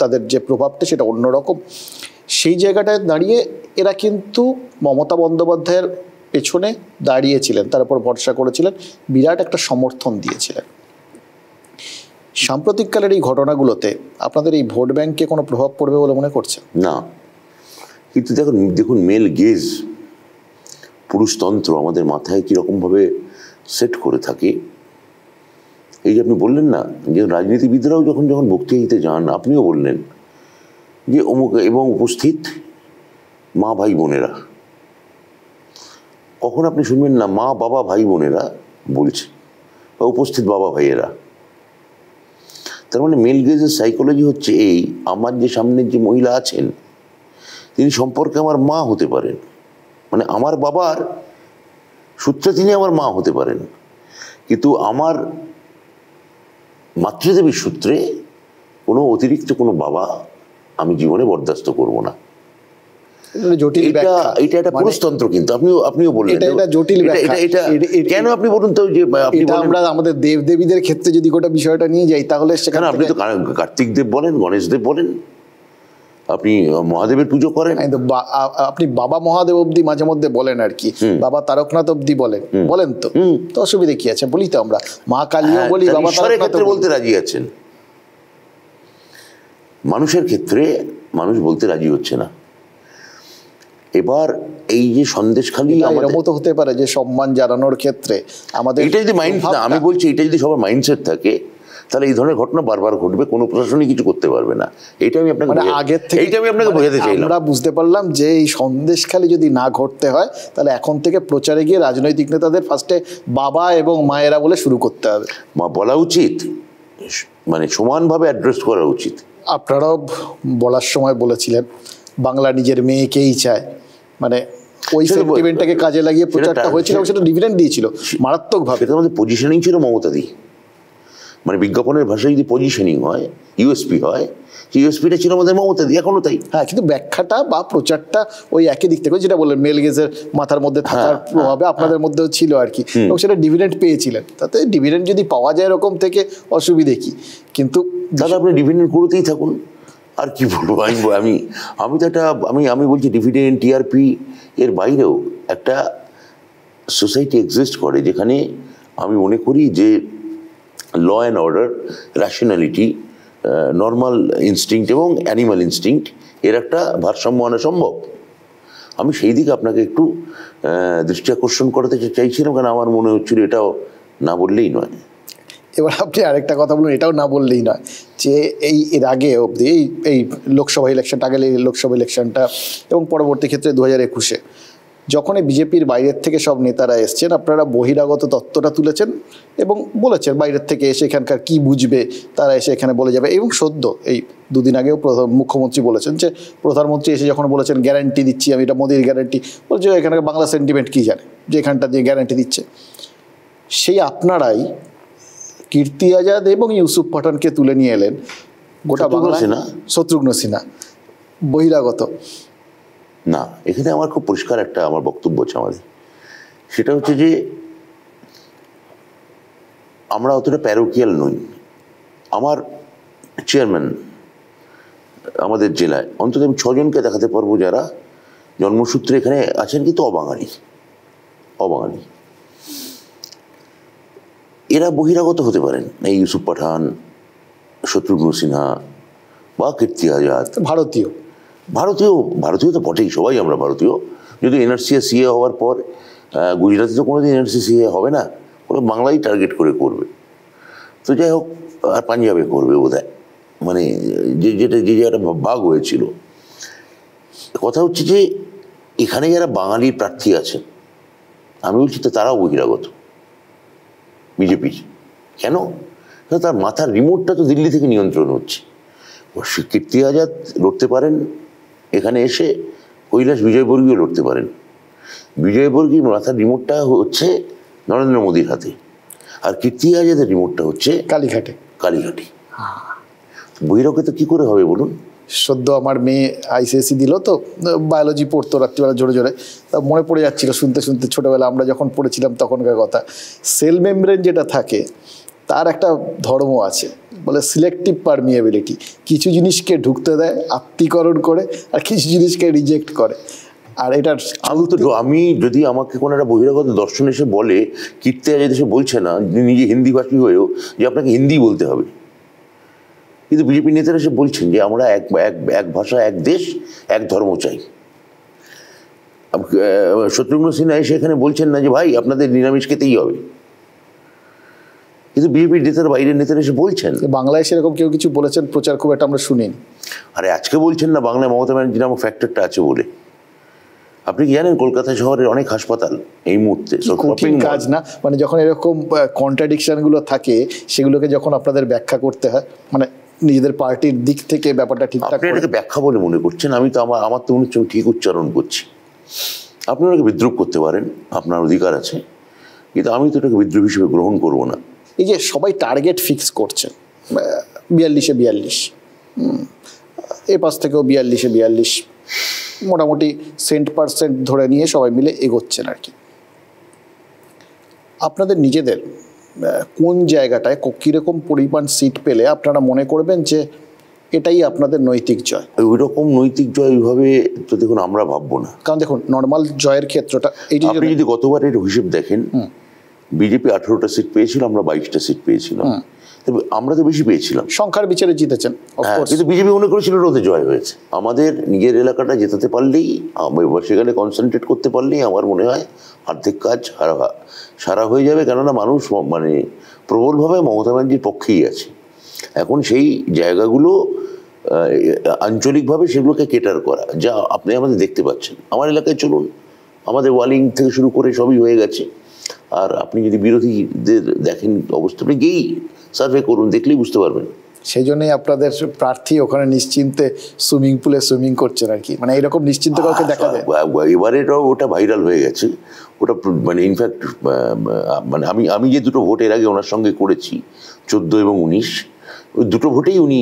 Speaker 2: তাদের যে প্রভাবটা, সেটা অন্যরকম। সেই জায়গাটায় দাঁড়িয়ে এরা কিন্তু মমতা বন্দ্যোপাধ্যায়ের পেছনে দাঁড়িয়েছিলেন, তার উপর ভরসা করেছিলেন, বিরাট একটা সমর্থন দিয়েছিলেন। সাম্প্রতিককালের এই ঘটনাগুলোতে আপনাদের এই ভোট ব্যাংকে কোনো প্রভাব পড়বে বলে মনে করছেন?
Speaker 3: না, কিন্তু দেখুন মেল গেজ, পুরুষতন্ত্র আমাদের মাথায় কীরকমভাবে সেট করে থাকে। এই যে আপনি বললেন না যে রাজনীতিবিদরাও যখন যখন বক্তৃতা দিতে যান, আপনিও বললেন যে অমুক এবং উপস্থিত মা ভাই বোনেরা, কখন আপনি শুনবেন না মা বাবা ভাই বোনেরা বলছে, বা উপস্থিত বাবা ভাইয়েরা। তার মানে মেল গেজের সাইকোলজি হচ্ছে এই, আমার যে সামনের যে মহিলা আছেন, তিনি সম্পর্কে আমার মা হতে পারেন, মানে আমার বাবার সূত্রে তিনি আমার মা হতে পারেন, কিন্তু আমার মাতৃদেবীর সূত্রে কোনো অতিরিক্ত কোনো বাবা আমি জীবনে বরদাস্ত করব না। এটা একটা পুরুষতন্ত্র, কিন্তু আপনিও বললেন
Speaker 2: এটা জটিল ব্যাখ্যা।
Speaker 3: কেন আপনি বলুন তো, যে
Speaker 2: আমরা আমাদের দেবদেবীদের ক্ষেত্রে যদি গোটা বিষয়টা নিয়ে যাই, তাহলে সেখানে
Speaker 3: আপনি তো কার্তিক দেব বলেন, গণেশ দেব বলেন, আপনি মহাদেবের পুজো করেন,
Speaker 2: আপনি বাবা মহাদেব অব্দি মাঝে মধ্যে বলেন আর কি, বাবা তারকনাথ অব্দি বলেন তো অসুবিধা কি আছে? বলি তো আমরা মা কালীও বলি, বাবা তারকনাথ
Speaker 3: বলতে রাজি আছেন। মানুষের ক্ষেত্রে মানুষ বলতে রাজি হচ্ছে না। এবার এই যে সন্দেশখালী,
Speaker 2: এরকম তো হতে পারে যে সম্মান জানানোর ক্ষেত্রে আমাদের,
Speaker 3: এটা যদি মাইন্ড না, আমি বলছি এটা যদি সবার মাইন্ডসেট থাকে, তাহলে এই ধরনের ঘটনা বারবার ঘটবে, কোনো প্রশাসনই কিছু করতে পারবে না। এইটা আমি আপনাকে বোঝাতে চাইলাম।
Speaker 2: আমরা বুঝতে পারলাম যে এই সন্দেশখালি যদি না ঘটতে হয় তাহলে এখন থেকে প্রচারে গিয়ে রাজনৈতিক নেতাদের ফার্স্টে বাবা এবং মায়েরা বলে শুরু করতে হবে।
Speaker 3: বলা উচিত, মানে সমানভাবে অ্যাড্রেস করা উচিত।
Speaker 2: আপনারাও বলার সময় বলেছিলেন বাংলা নিজের মেয়েকেই চায়, মানে ওই সেন্টিমেন্টটাকে কাজে লাগিয়ে প্রচারটা হয়েছিল, সেটা ডিভিডেন্ড দিয়েছিল মারাত্মকভাবে।
Speaker 3: সেটা আমাদের পজিশনিং ছিল মমতাদি, মানে বিজ্ঞাপনের ভাষায় যদি পজিশনিং হয়, ইউএসপি হয়, ইউএসপিটা ছিল আমাদের মমতাদি, এখনো তাই।
Speaker 2: হ্যাঁ, কিন্তু ব্যাখ্যাটা বা প্রচারটা ওই একই দিক থেকে, যেটা বললেন মেল গেজের মাথার মধ্যে থাকার প্রভাবে আপনাদের মধ্যেও ছিল আর কি, এবং সেটা ডিভিডেন্ড পেয়েছিলেন। তাতে ডিভিডেন্ড যদি পাওয়া যায় এরকম থেকে অসুবিধে কি? কিন্তু
Speaker 3: তাহলে আপনি ডিভিডেন্ড করতেই থাকুন, আর কি বলবো। আমি তো একটা আমি বলছি ডিভিডেন্ড, টিআরপি এর বাইরেও একটা সোসাইটি এক্সিস্ট করে যেখানে আমি মনে করি যে law and order, rationality, normal instinct এবং অ্যানিমাল ইনস্টিংক্ট এর একটা ভারসাম্য আনা সম্ভব। আমি সেই দিকে আপনাকে একটু দৃষ্টি আকর্ষণ করতে চাইছিলাম, কারণ আমার মনে হচ্ছিল এটাও না বললেই নয়।
Speaker 2: এবার আপনি আরেকটা কথা বলুন, এটাও না বললেই নয়, যে এর আগে অবধি এই লোকসভা ইলেকশনটা, আগে লোকসভা ইলেকশনটা এবং পরবর্তী ক্ষেত্রে 2021-এ যখন বিজেপির বাইরের থেকে সব নেতারা এসছেন, আপনারা বহিরাগত তত্ত্বটা তুলেছেন এবং বলেছেন বাইরের থেকে এসে এখানকার কি বুঝবে তারা এসে এখানে বলে যাবে। এবং সদ্য এই দুদিন আগেও মুখ্যমন্ত্রী বলেছেন যে প্রধানমন্ত্রী এসে যখন বলেছেন গ্যারান্টি দিচ্ছি আমি, এটা মোদির গ্যারান্টি, বলছে এখানকার বাংলা সেন্টিমেন্ট কী জানে যে এখানটা দিয়ে গ্যারান্টি দিচ্ছে। সেই আপনারাই কীর্তি আজাদ এবং ইউসুফ পাঠানকে তুলে নিয়ে এলেন গোটা বাংলা। শত্রুঘ্ন সিনহা বহিরাগত
Speaker 3: না, এখানে আমার খুব পরিষ্কার একটা আমার বক্তব্য আছে আমাদের, সেটা হচ্ছে যে আমরা অতটা প্যারোকিয়াল নই। আমার চেয়ারম্যান আমাদের জেলায় অন্তত আমি 6 জনকে দেখাতে পারবো যারা জন্মসূত্রে এখানে আছেন কিন্তু অবাঙালি। এরা বহিরাগত হতে পারেন, এই ইউসুফ পাঠান, শত্রুঘ্ন সিনহা বা কীর্তি আজাদ ভারতীয় তো বটেই, সবাই আমরা ভারতীয়। যদি এনআরসি সিএ হওয়ার পর গুজরাটে তো কোনোদিন এনআরসি সিএ হবে না, ওরা বাংলাই টার্গেট করে করবে। তো যাই হোক, আর পাঞ্জাবে করবে বোধহয়, মানে যে একটা ভাগ হয়েছিল। কথা হচ্ছে যে এখানে যারা বাঙালির প্রার্থী আছেন, আমি বলছি তো তারাও বহিরাগত বিজেপির। কেন? তার মাথার রিমোটটা তো দিল্লি থেকে নিয়ন্ত্রণ হচ্ছে। কীর্তি আজাদ লড়তে পারেন এখানে এসে, কৈলাস বিজয়বর্গীয় লড়তে পারেন। বিজয়বর্গীর মাথার রিমোটটা হচ্ছে নরেন্দ্র মোদীর হাতে, আর কীর্তি আজাদের রিমোটটা হচ্ছে কালীঘাটে। বহিরাগত কি করে হবে বলুন?
Speaker 2: সদ্য আমার মেয়ে আইসিএসসি দিল, তো বায়োলজি পড়তো রাত্রিবেলা জোরে জোরে, তা মনে পড়ে যাচ্ছিল শুনতে শুনতে ছোটোবেলা আমরা যখন পড়েছিলাম তখনকার কথা। সেল মেমব্রেন যেটা থাকে তার একটা ধর্ম আছে, বলে সিলেক্টিভ পারমিয়েবিলিটি। কিছু জিনিসকে ঢুকতে দেয় আত্মীকরণ করে, আর কিছু জিনিসকে রিজেক্ট করে। আর এটার
Speaker 3: আমি যদি আমাকে কোনো একটা বহিরাগত দর্শন এসে বলে, কীর্তি আজাদ এসে বলছে না নিজে হিন্দিভাষী হয়েও যে আপনাকে হিন্দি বলতে হবে, কিন্তু বিজেপি নেতারা এসে বলছেন যে আমরা এক ভাষা, এক দেশ, এক ধর্ম চাই। শত্রুঘ্ন সিনহা এসে এখানে বলছেন না যে ভাই আপনাদের নিরামিষ খেতেই হবে, কিন্তু বিজেপির নেতারা, বাইরের নেতারা এসে বলছেন।
Speaker 2: বাংলায় সেরকম কেউ কিছু বলেছেন প্রচার খুব একটা আমরা শুনিনি।
Speaker 3: আরে আজকে বলছেন না বাংলায় মমতা ব্যানার্জি নামক ফ্যাক্টরটা আছে বলে। আপনি কি জানেন কলকাতা শহরের অনেক হাসপাতাল এই মুহূর্তে
Speaker 2: কঠিন কাজ না, মানে যখন এরকম কন্ট্রাডিকশনগুলো থাকে সেগুলোকে যখন আপনাদের ব্যাখ্যা করতে হয়, মানে নিজেদের পার্টির দিক থেকে ব্যাপারটা ঠিকঠাক।
Speaker 3: আপনি এটাকে ব্যাখ্যা বলে মনে করছেন, আমি তো আমার তো মনে হচ্ছে আমি ঠিক উচ্চারণ করছি। আপনি ওটাকে বিদ্রুপ করতে পারেন, আপনার অধিকার আছে, কিন্তু আমি তো এটাকে বিদ্রুপ হিসেবে গ্রহণ করবো না।
Speaker 2: এই যে সবাই টার্গেট ফিক্স করছে 42-এ 42, এ পাশ থেকেও 42-এ 42, মোটামুটি % ধরে নিয়ে সবাই মিলে এগোচ্ছেন আর কি। আপনাদের নিজেদের কোন জায়গাটায় কীরকম পরিমাণ সিট পেলে আপনারা মনে করবেন যে এটাই আপনাদের নৈতিক জয়?
Speaker 3: ওই রকম নৈতিক জয় ওইভাবে তো দেখুন আমরা ভাববো না,
Speaker 2: কারণ দেখুন নর্মাল জয়ের ক্ষেত্রটা
Speaker 3: আপনি যদি গতবারের হিসেব দেখেন, বিজেপি 18টা সিট পেয়েছিল, আমরা 22টা সিট পেয়েছিলাম। তবে আমরা তো বেশি পেয়েছিলাম,
Speaker 2: সংখ্যার বিচারে জিতেছেন,
Speaker 3: কিন্তু বিজেপি মনে করেছিল ওতে জয় হয়েছে। আমাদের নিজের এলাকাটা জেতাতে পারলেই, সেখানে কনসেন্ট্রেট করতে পারলেই আমার মনে হয় অর্ধেক কাজ সারা হয়ে যাবে। কেননা মানুষ মানে প্রবলভাবে মমতা ব্যানার্জির পক্ষেই আছে। এখন সেই জায়গাগুলো আঞ্চলিকভাবে সেগুলোকে কেটার করা, যা আপনি আমাদের দেখতে পাচ্ছেন। আমার এলাকায় চলুন, আমাদের ওয়ালিং থেকে শুরু করে সবই হয়ে গেছে। আর আপনি যদি বিরোধীদের দেখেন অবস্থা, আপনি গিয়েই সার্ভে করুন, দেখলেই বুঝতে পারবেন।
Speaker 2: সেই জন্যই আপনাদের প্রার্থী ওখানে নিশ্চিন্তে সুইমিং পুলে সুইমিং করছেন আর কি, মানে এরকম নিশ্চিন্তে কাউকে দেখা যায়।
Speaker 3: এবারে ওটা ভাইরাল হয়ে গেছে ওটা, মানে ইনফ্যাক্ট মানে আমি যে দুটো ভোট এর আগে ওনার সঙ্গে করেছি 14 এবং 19, ওই দুটো ভোটেই উনি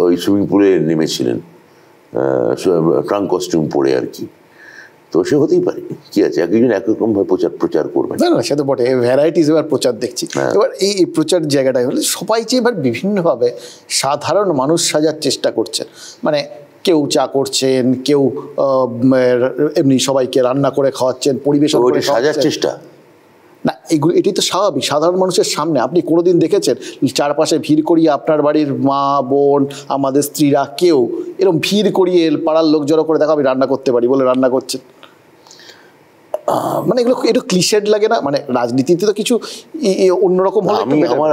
Speaker 3: ওই সুইমিং পুলে নেমেছিলেন ট্রাঙ্ক কস্টিউম পরে আর কি। তো সে হতেই পারে, কি আছে, একজন এক রকম ভাবে প্রচার করবেন।
Speaker 2: না সে তো বটে, ভ্যারাইটিস এবার প্রচার দেখছি। এবার এই প্রচার জায়গাটাই হলে সবাই যে এবার বিভিন্নভাবে সাধারণ মানুষ সাজার চেষ্টা করছেন, মানে কেউ চা করছেন, কেউ এমনি সবাইকে রান্না করে খাওয়াচ্ছেন, পরিবেশন করে
Speaker 3: সাজার চেষ্টা
Speaker 2: না, এগুলো এটাই তো স্বাভাবিক। সাধারণ মানুষের সামনে আপনি কোনোদিন দেখেছেন চারপাশে ভিড় করিয়ে আপনার বাড়ির মা বোন আমাদের স্ত্রীরা কেউ এরকম ভিড় করিয়ে পাড়ার লোক জড়ো করে দেখো আমি রান্না করতে পারি বলে রান্না করছেন? মানে এগুলো একটু ক্লিশেড লাগে না? মানে রাজনীতিতে তো কিছু অন্যরকম হলে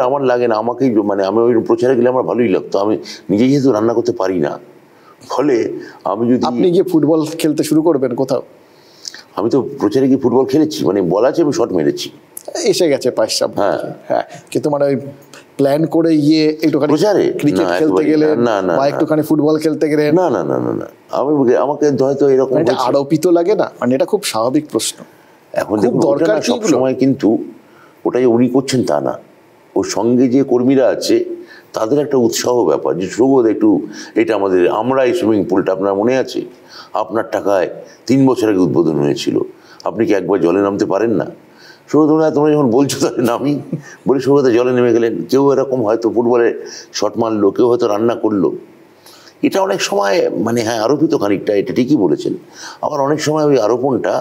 Speaker 3: আমার লাগে না। আমাকে মানে আমি ওই প্রচারে গেলে আমার ভালোই লাগতো। আমি নিজে যেহেতু রান্না করতে পারি না, ফলে আমি যদি
Speaker 2: আপনি গিয়ে ফুটবল খেলতে শুরু করবেন কোথাও,
Speaker 3: আমি তো প্রচারে গিয়ে ফুটবল খেলেছি, মানে বলা আছে আমি শট মেরেছি,
Speaker 2: এসে গেছে পাঁচটা। হ্যাঁ, কিন্তু মানে ওই প্ল্যান করে গিয়ে একটুখানি
Speaker 3: প্রচারে
Speaker 2: ক্রিকেট খেলতে গেলে বা একটুখানি ফুটবল খেলতে গেলে
Speaker 3: না না না না না আমাকে হয়তো এরকম
Speaker 2: আরোপিত লাগে না, মানে এটা খুব স্বাভাবিক প্রশ্ন।
Speaker 3: এখন দরকার সবসময়, কিন্তু ওটা যে উনি করছেন তা না, ওর সঙ্গে যে কর্মীরা আছে তাদের একটা উৎসাহ ব্যাপার, যে সুবোধ একটু এটা আমাদের, আমরা এই সুইমিং পুলটা আপনার মনে আছে আপনার টাকায় 3 বছর আগে উদ্বোধন হয়েছিল, আপনি কি একবার জলে নামতে পারেন না? সৌগত, তোমরা যখন বলছো তাহলে নামি, বলে সৌগত জলে নেমে গেলেন। কেউ এরকম হয়তো ফুটবলে শট মারলো, কেউ হয়তো রান্না করলো। এটা অনেক সময় মানে হ্যাঁ আরোপিত খানিকটা, এটা ঠিকই বলেছেন। আবার অনেক সময় ওই আরোপণটা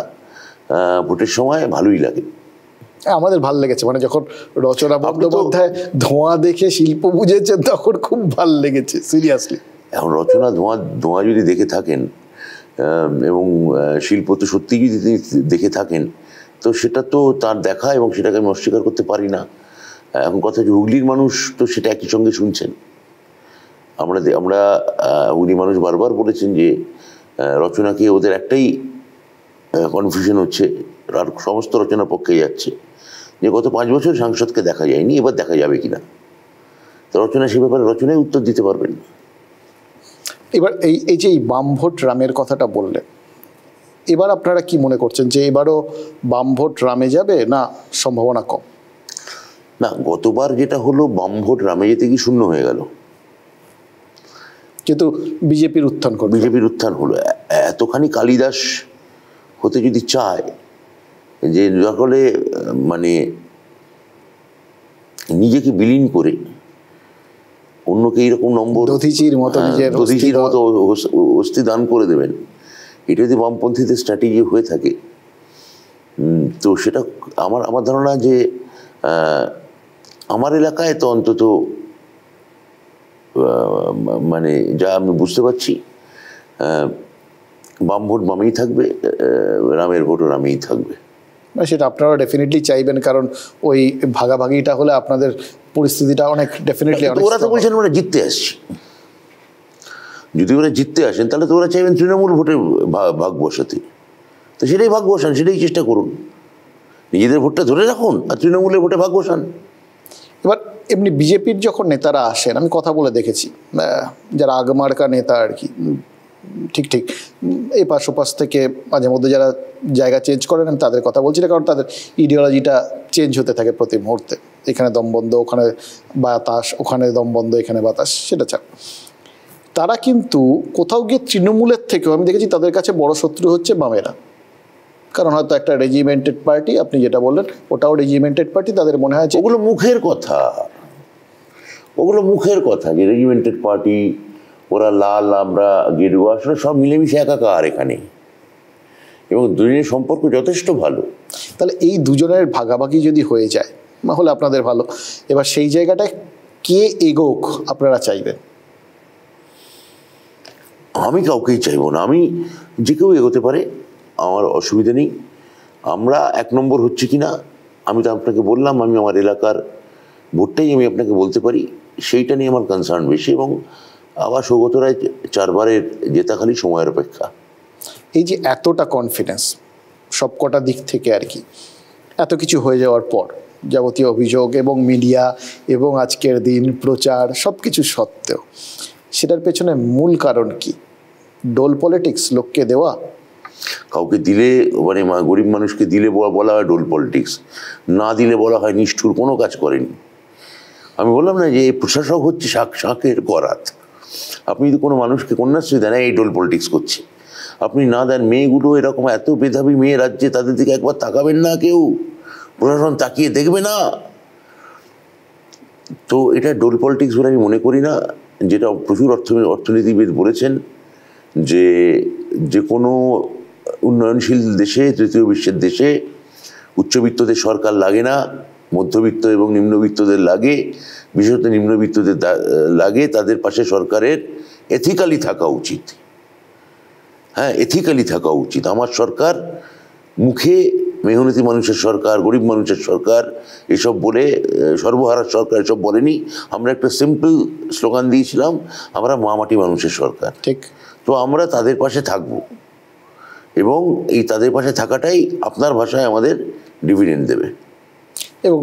Speaker 3: ভোটের সময় ভালোই লাগে।
Speaker 2: আমাদের ভাল লেগেছে, মানে যখন রচনা বন্দ্যোপাধ্যায় ধোঁয়া দেখে শিল্প বুঝেছেন তখন খুব ভাল লেগেছে, সিরিয়াসলি।
Speaker 3: এখন রচনা ধোঁয়া যদি দেখে থাকেন এবং শিল্প তো সত্যি যদি তিনি দেখে থাকেন, তো সেটা তো তার দেখা, এবং সেটাকে আমি অস্বীকার করতে পারি না। এখন কথা হচ্ছে হুগলির মানুষ তো সেটা একই সঙ্গে শুনছেন। আমরা হুগলি মানুষ বারবার বলেছেন যে রচনাকে ওদের একটাই কনফিউশন হচ্ছে, আর সমস্ত রচনার পক্ষে যাচ্ছে, যে গত 5 বছর সাংসদকে দেখা যায়নি, এবার দেখা যাবে কিনা। তো রচনা সে ব্যাপারে রচনাই উত্তর দিতে পারবেন।
Speaker 2: এবার এই যে বামভোট রামের কথাটা বললেন, এবার আপনারা কি মনে করছেন যে এবারও বামভোট রামে যাবে না সম্ভাবনা কম?
Speaker 3: না, গতবার যেটা হলো বামভোট রামে যেতে কি শূন্য হয়ে গেল,
Speaker 2: কিন্তু বিজেপির উত্থান করবে,
Speaker 3: বিজেপির উত্থান হলো। এতখানি কালিদাস হতে যদি চায়, যে সকলে মানে নিজেকে বিলীন করে অন্যকে এইরকম নম্বর
Speaker 2: দধিচির মতো
Speaker 3: অস্থি দান করে দেবেন, এটা যদি বামপন্থীদের স্ট্র্যাটেজি হয়ে থাকে, তো সেটা আমার ধারণা যে আমার এলাকায় তো অন্তত মানে যা আমি বুঝতে পারছি, বাম ভোট বামেই থাকবে, রামের ভোটও রামেই থাকবে।
Speaker 2: সেটা আপনারা ডেফিনেটলি চাইবেন, কারণ ওই ভাগাভাগিটা হলে আপনাদের পরিস্থিতিটা অনেক ডেফিনেটলি।
Speaker 3: ওরা তো বলছেন ওরা জিততে আসছে, যদি ওরা জিততে আসেন তাহলে তো ওরা চাইবেন তৃণমূল ভোটে ভাগ বসাতে। তো সেটাই ভাগ বসান, সেটাই চেষ্টা করুন, নিজেদের ভোটটা ধরে রাখুন আর তৃণমূলের ভোটে ভাগ বসান।
Speaker 2: এবার এমনি বিজেপির যখন নেতারা আসেন, আমি কথা বলে দেখেছি, যারা আগমার্কা নেতা আর কি, ঠিক এপাশ ওপাশ থেকে মাঝে মধ্যে যারা জায়গা চেঞ্জ করেন, তাদের কথা বলছি না, কারণ তাদের ইডিওলজিটা চেঞ্জ হতে থাকে প্রতি মুহূর্তে। এখানে দম বন্ধ, ওখানে বাতাস, ওখানে দম বন্ধ, এখানে বাতাস, সেটা চাপ। তারা কিন্তু কোথাও গিয়ে তৃণমূলের থেকেও আমি দেখেছি তাদের কাছে বড় শত্রু হচ্ছে বামেরা, কারণ হয়তো একটা রেজিমেন্টেড পার্টি, আপনি যেটা বললেন ওটাও রেজিমেন্টেড পার্টি, তাদের মনে হয়
Speaker 3: ওগুলো মুখের কথা, যে রেজিমেন্টেড পার্টি, ওরা লাল, আমরা গেরুয়া, আসলে সব মিলেমিশে একাকার এখানে, এবং দুজনের সম্পর্ক যথেষ্ট ভালো।
Speaker 2: তাহলে এই দুজনের ভাগাভাগি যদি হয়ে যায় তাহলে আপনাদের ভালো। এবার সেই জায়গাটায় কে এগোক আপনারা চাইবেন?
Speaker 3: আমি কাউকেই চাইবো না, আমি যে কেউ এগোতে পারে, আমার অসুবিধা নেই। আমরা 1 নম্বর হচ্ছে কি না, আমি তো আপনাকে বললাম, আমি আমার এলাকার ভোটটাই আমি আপনাকে বলতে পারি সেইটা নিয়ে আমার কনসার্ন বেশি। এবং আবার সৌগত রায় 4 বারের জেতা খালি সময়ের অপেক্ষা।
Speaker 2: এই যে এতটা কনফিডেন্স সব কটা দিক থেকে আর কি, এত কিছু হয়ে যাওয়ার পর যাবতীয় অভিযোগ এবং মিডিয়া এবং আজকের দিন প্রচার সব কিছু সত্ত্বেও, সেটার পেছনে মূল কারণ কি? ডোল পলিটিক্স, লোককে দেওয়া?
Speaker 3: কাউকে দিলে মানে গরিব মানুষকে দিলে বলা হয় ডোল পলিটিক্স, না দিলে বলা হয় নিষ্ঠুর, কোনো কাজ করেনি। আমি বললাম না যে প্রশাসক হচ্ছে শাঁখের করাত। আপনি যদি কোনো মানুষকে কন্যাশ্রী দেন, এই ডোল পলিটিক্স করছে, আপনি না দেন, মেয়েগুলো এরকম এত মেধাবী মেয়ে রাজ্যে, তাদের দিকে একবার তাকাবেন না কেউ? প্রশাসন তাকিয়ে দেখবে না? তো এটা ডোল পলিটিক্স বলে আমি মনে করি না। যেটা প্রচুর অর্থনীতিবিদ বলেছেন যে যে কোনো উন্নয়নশীল দেশে, তৃতীয় বিশ্বের দেশে উচ্চবিত্তদের সরকার লাগে না, মধ্যবিত্ত এবং নিম্নবিত্তদের লাগে। বিশেষত নিম্নবিত্তদের লাগে, তাদের পাশে সরকারের এথিক্যালি থাকা উচিত। হ্যাঁ, এথিক্যালি থাকা উচিত। আমার সরকার মুখে মেহনতি মানুষের সরকার, গরিব মানুষের সরকার এসব বলে, সর্বহারার সরকার এসব বলেনি। আমরা একটা সিম্পল স্লোগান দিয়েছিলাম, আমরা মাটি মানুষের সরকার।
Speaker 2: ঠিক।
Speaker 3: তো আমরা তাদের পাশে থাকব, এবং তাদের পাশে থাকাটাই আপনার ভাষায় আমাদের ডিভিডেন্ড দেবে।
Speaker 2: এবং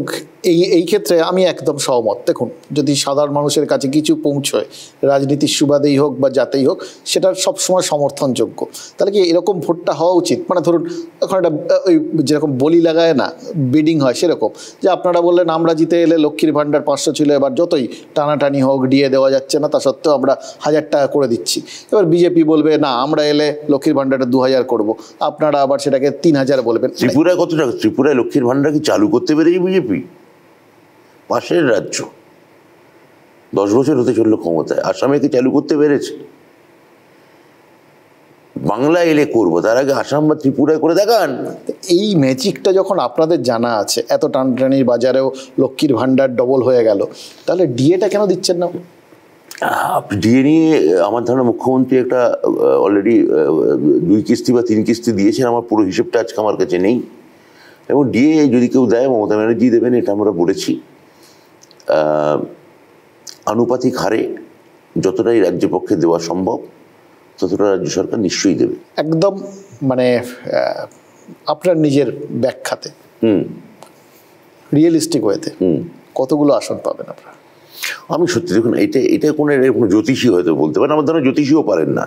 Speaker 2: এই ক্ষেত্রে আমি একদম সহমত। দেখুন, যদি সাধারণ মানুষের কাছে কিছু পৌঁছয়, রাজনীতির সুবাদেই হোক বা যাতেই হোক, সেটার সবসময় সমর্থনযোগ্য। তাহলে কি এরকম ভোটটা হওয়া উচিত? মানে ধরুন এখন একটা ওই যেরকম বলি লাগায় না, বিডিং হয়, সেরকম যে আপনারা বললেন আমরা জিতে এলে লক্ষ্মীর ভাণ্ডার 500 ছিল, এবার যতই টানাটানি হোক ডিএ দেওয়া যাচ্ছে না, তা সত্ত্বেও আমরা 1000 টাকা করে দিচ্ছি। এবার বিজেপি বলবে না, আমরা এলে লক্ষ্মীর ভাণ্ডারটা 2000 করবো, আপনারা আবার সেটাকে 3000 বলবেন।
Speaker 3: ত্রিপুরায় কত টাকা? ত্রিপুরায় লক্ষ্মীর ভাণ্ডার কি চালু করতে পেরেছে বিজেপি? পাশের রাজ্য, 10 বছর হতে চললো ক্ষমতায়, আসামে কি চালু করতে পেরেছে? বাংলা এলে করবো, তার আগে আসাম বা ত্রিপুরায় করে দেখান।
Speaker 2: এই ম্যাজিকটা যখন আপনাদের জানা আছে, এত টানটানির বাজারেও লক্ষ্মীর ভাণ্ডার ডবল হয়ে গেল, তাহলে ডিএটা কেন দিচ্ছেন না?
Speaker 3: ডিএ নিয়ে আমার ধারণা মুখ্যমন্ত্রী একটা অলরেডি 2 কিস্তি বা 3 কিস্তি দিয়েছেন। আমার পুরো হিসেবটা আজকে আমার কাছে নেই। এবং ডিএ যদি কেউ দেয়, মমতা ব্যানার্জি দেবেন, এটা আমরা বলেছি। আনুপাতিক হারে যতটাই রাজ্যের পক্ষে দেওয়া সম্ভব ততটা রাজ্য সরকার নিশ্চয়ই দেবে।
Speaker 2: একদম মানে আপনার নিজের ব্যাখ্যাতে, রিয়েলিস্টিক ওয়েতে কতগুলো আসন পাবেন আপনারা?
Speaker 3: আমি সত্যি, দেখুন, এটা কোনো জ্যোতিষী হয়তো বলতে পারেন, আমার ধারণা জ্যোতিষীও পারেন না।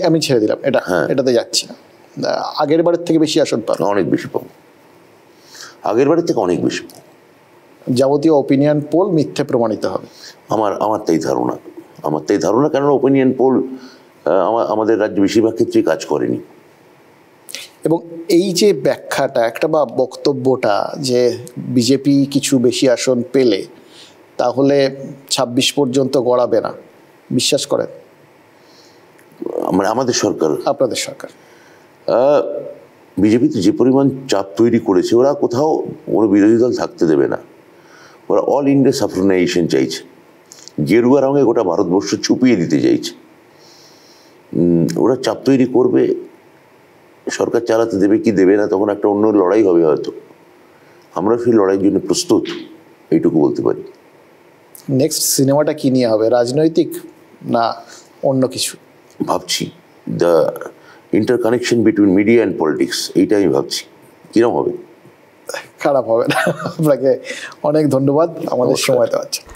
Speaker 2: আমি ছেড়ে দিলাম এটা, এটাতে যাচ্ছি না। আগের বারের থেকে বেশি আসন পাবেন?
Speaker 3: অনেক বেশি পাবো, আগের বারের থেকে অনেক বেশি পাবো।
Speaker 2: যাবতীয় ওপিনিয়ন পোল মিথ্যে প্রমাণিত হবে, আমার
Speaker 3: তাই ধারণা। কেননা ওপিনিয়ন পোল আমাদের রাজ্য বেশিরভাগ ক্ষেত্রেই কাজ করেনি।
Speaker 2: এবং এই যে ব্যাখ্যাটা একটা বা বক্তব্যটা যে বিজেপি কিছু বেশি আসন পেলে তাহলে 26 পর্যন্ত গড়াবে না, বিশ্বাস করেন?
Speaker 3: মানে আমাদের সরকার,
Speaker 2: আপনাদের সরকার,
Speaker 3: বিজেপিতে যে পরিমাণ চাপ তৈরি করেছে, ওরা কোথাও কোনো বিরোধী দল থাকতে দেবে না। ওরা অল ইন্ডিয়া সাফরানাইজেশন চাইছে, গেরুয়া রঙে গোটা ভারতবর্ষ ছুপিয়ে দিতে চাইছে। ওরা চাপ তৈরি করবে, সরকার চালাতে দেবে কি দেবে না, তখন একটা অন্য লড়াই হবে হয়তো। আমরা সেই লড়াইয়ের জন্য প্রস্তুত, এইটুকু বলতে পারি।
Speaker 2: নেক্সট সিনেমাটা কি নিয়ে হবে? রাজনৈতিক না অন্য কিছু?
Speaker 3: ভাবছি the interconnection between media and politics, এইটা আমি ভাবছি কিরম হবে।
Speaker 2: খারাপ হবে না। আপনাকে অনেক ধন্যবাদ আমাদের সময় দেওয়ার জন্য।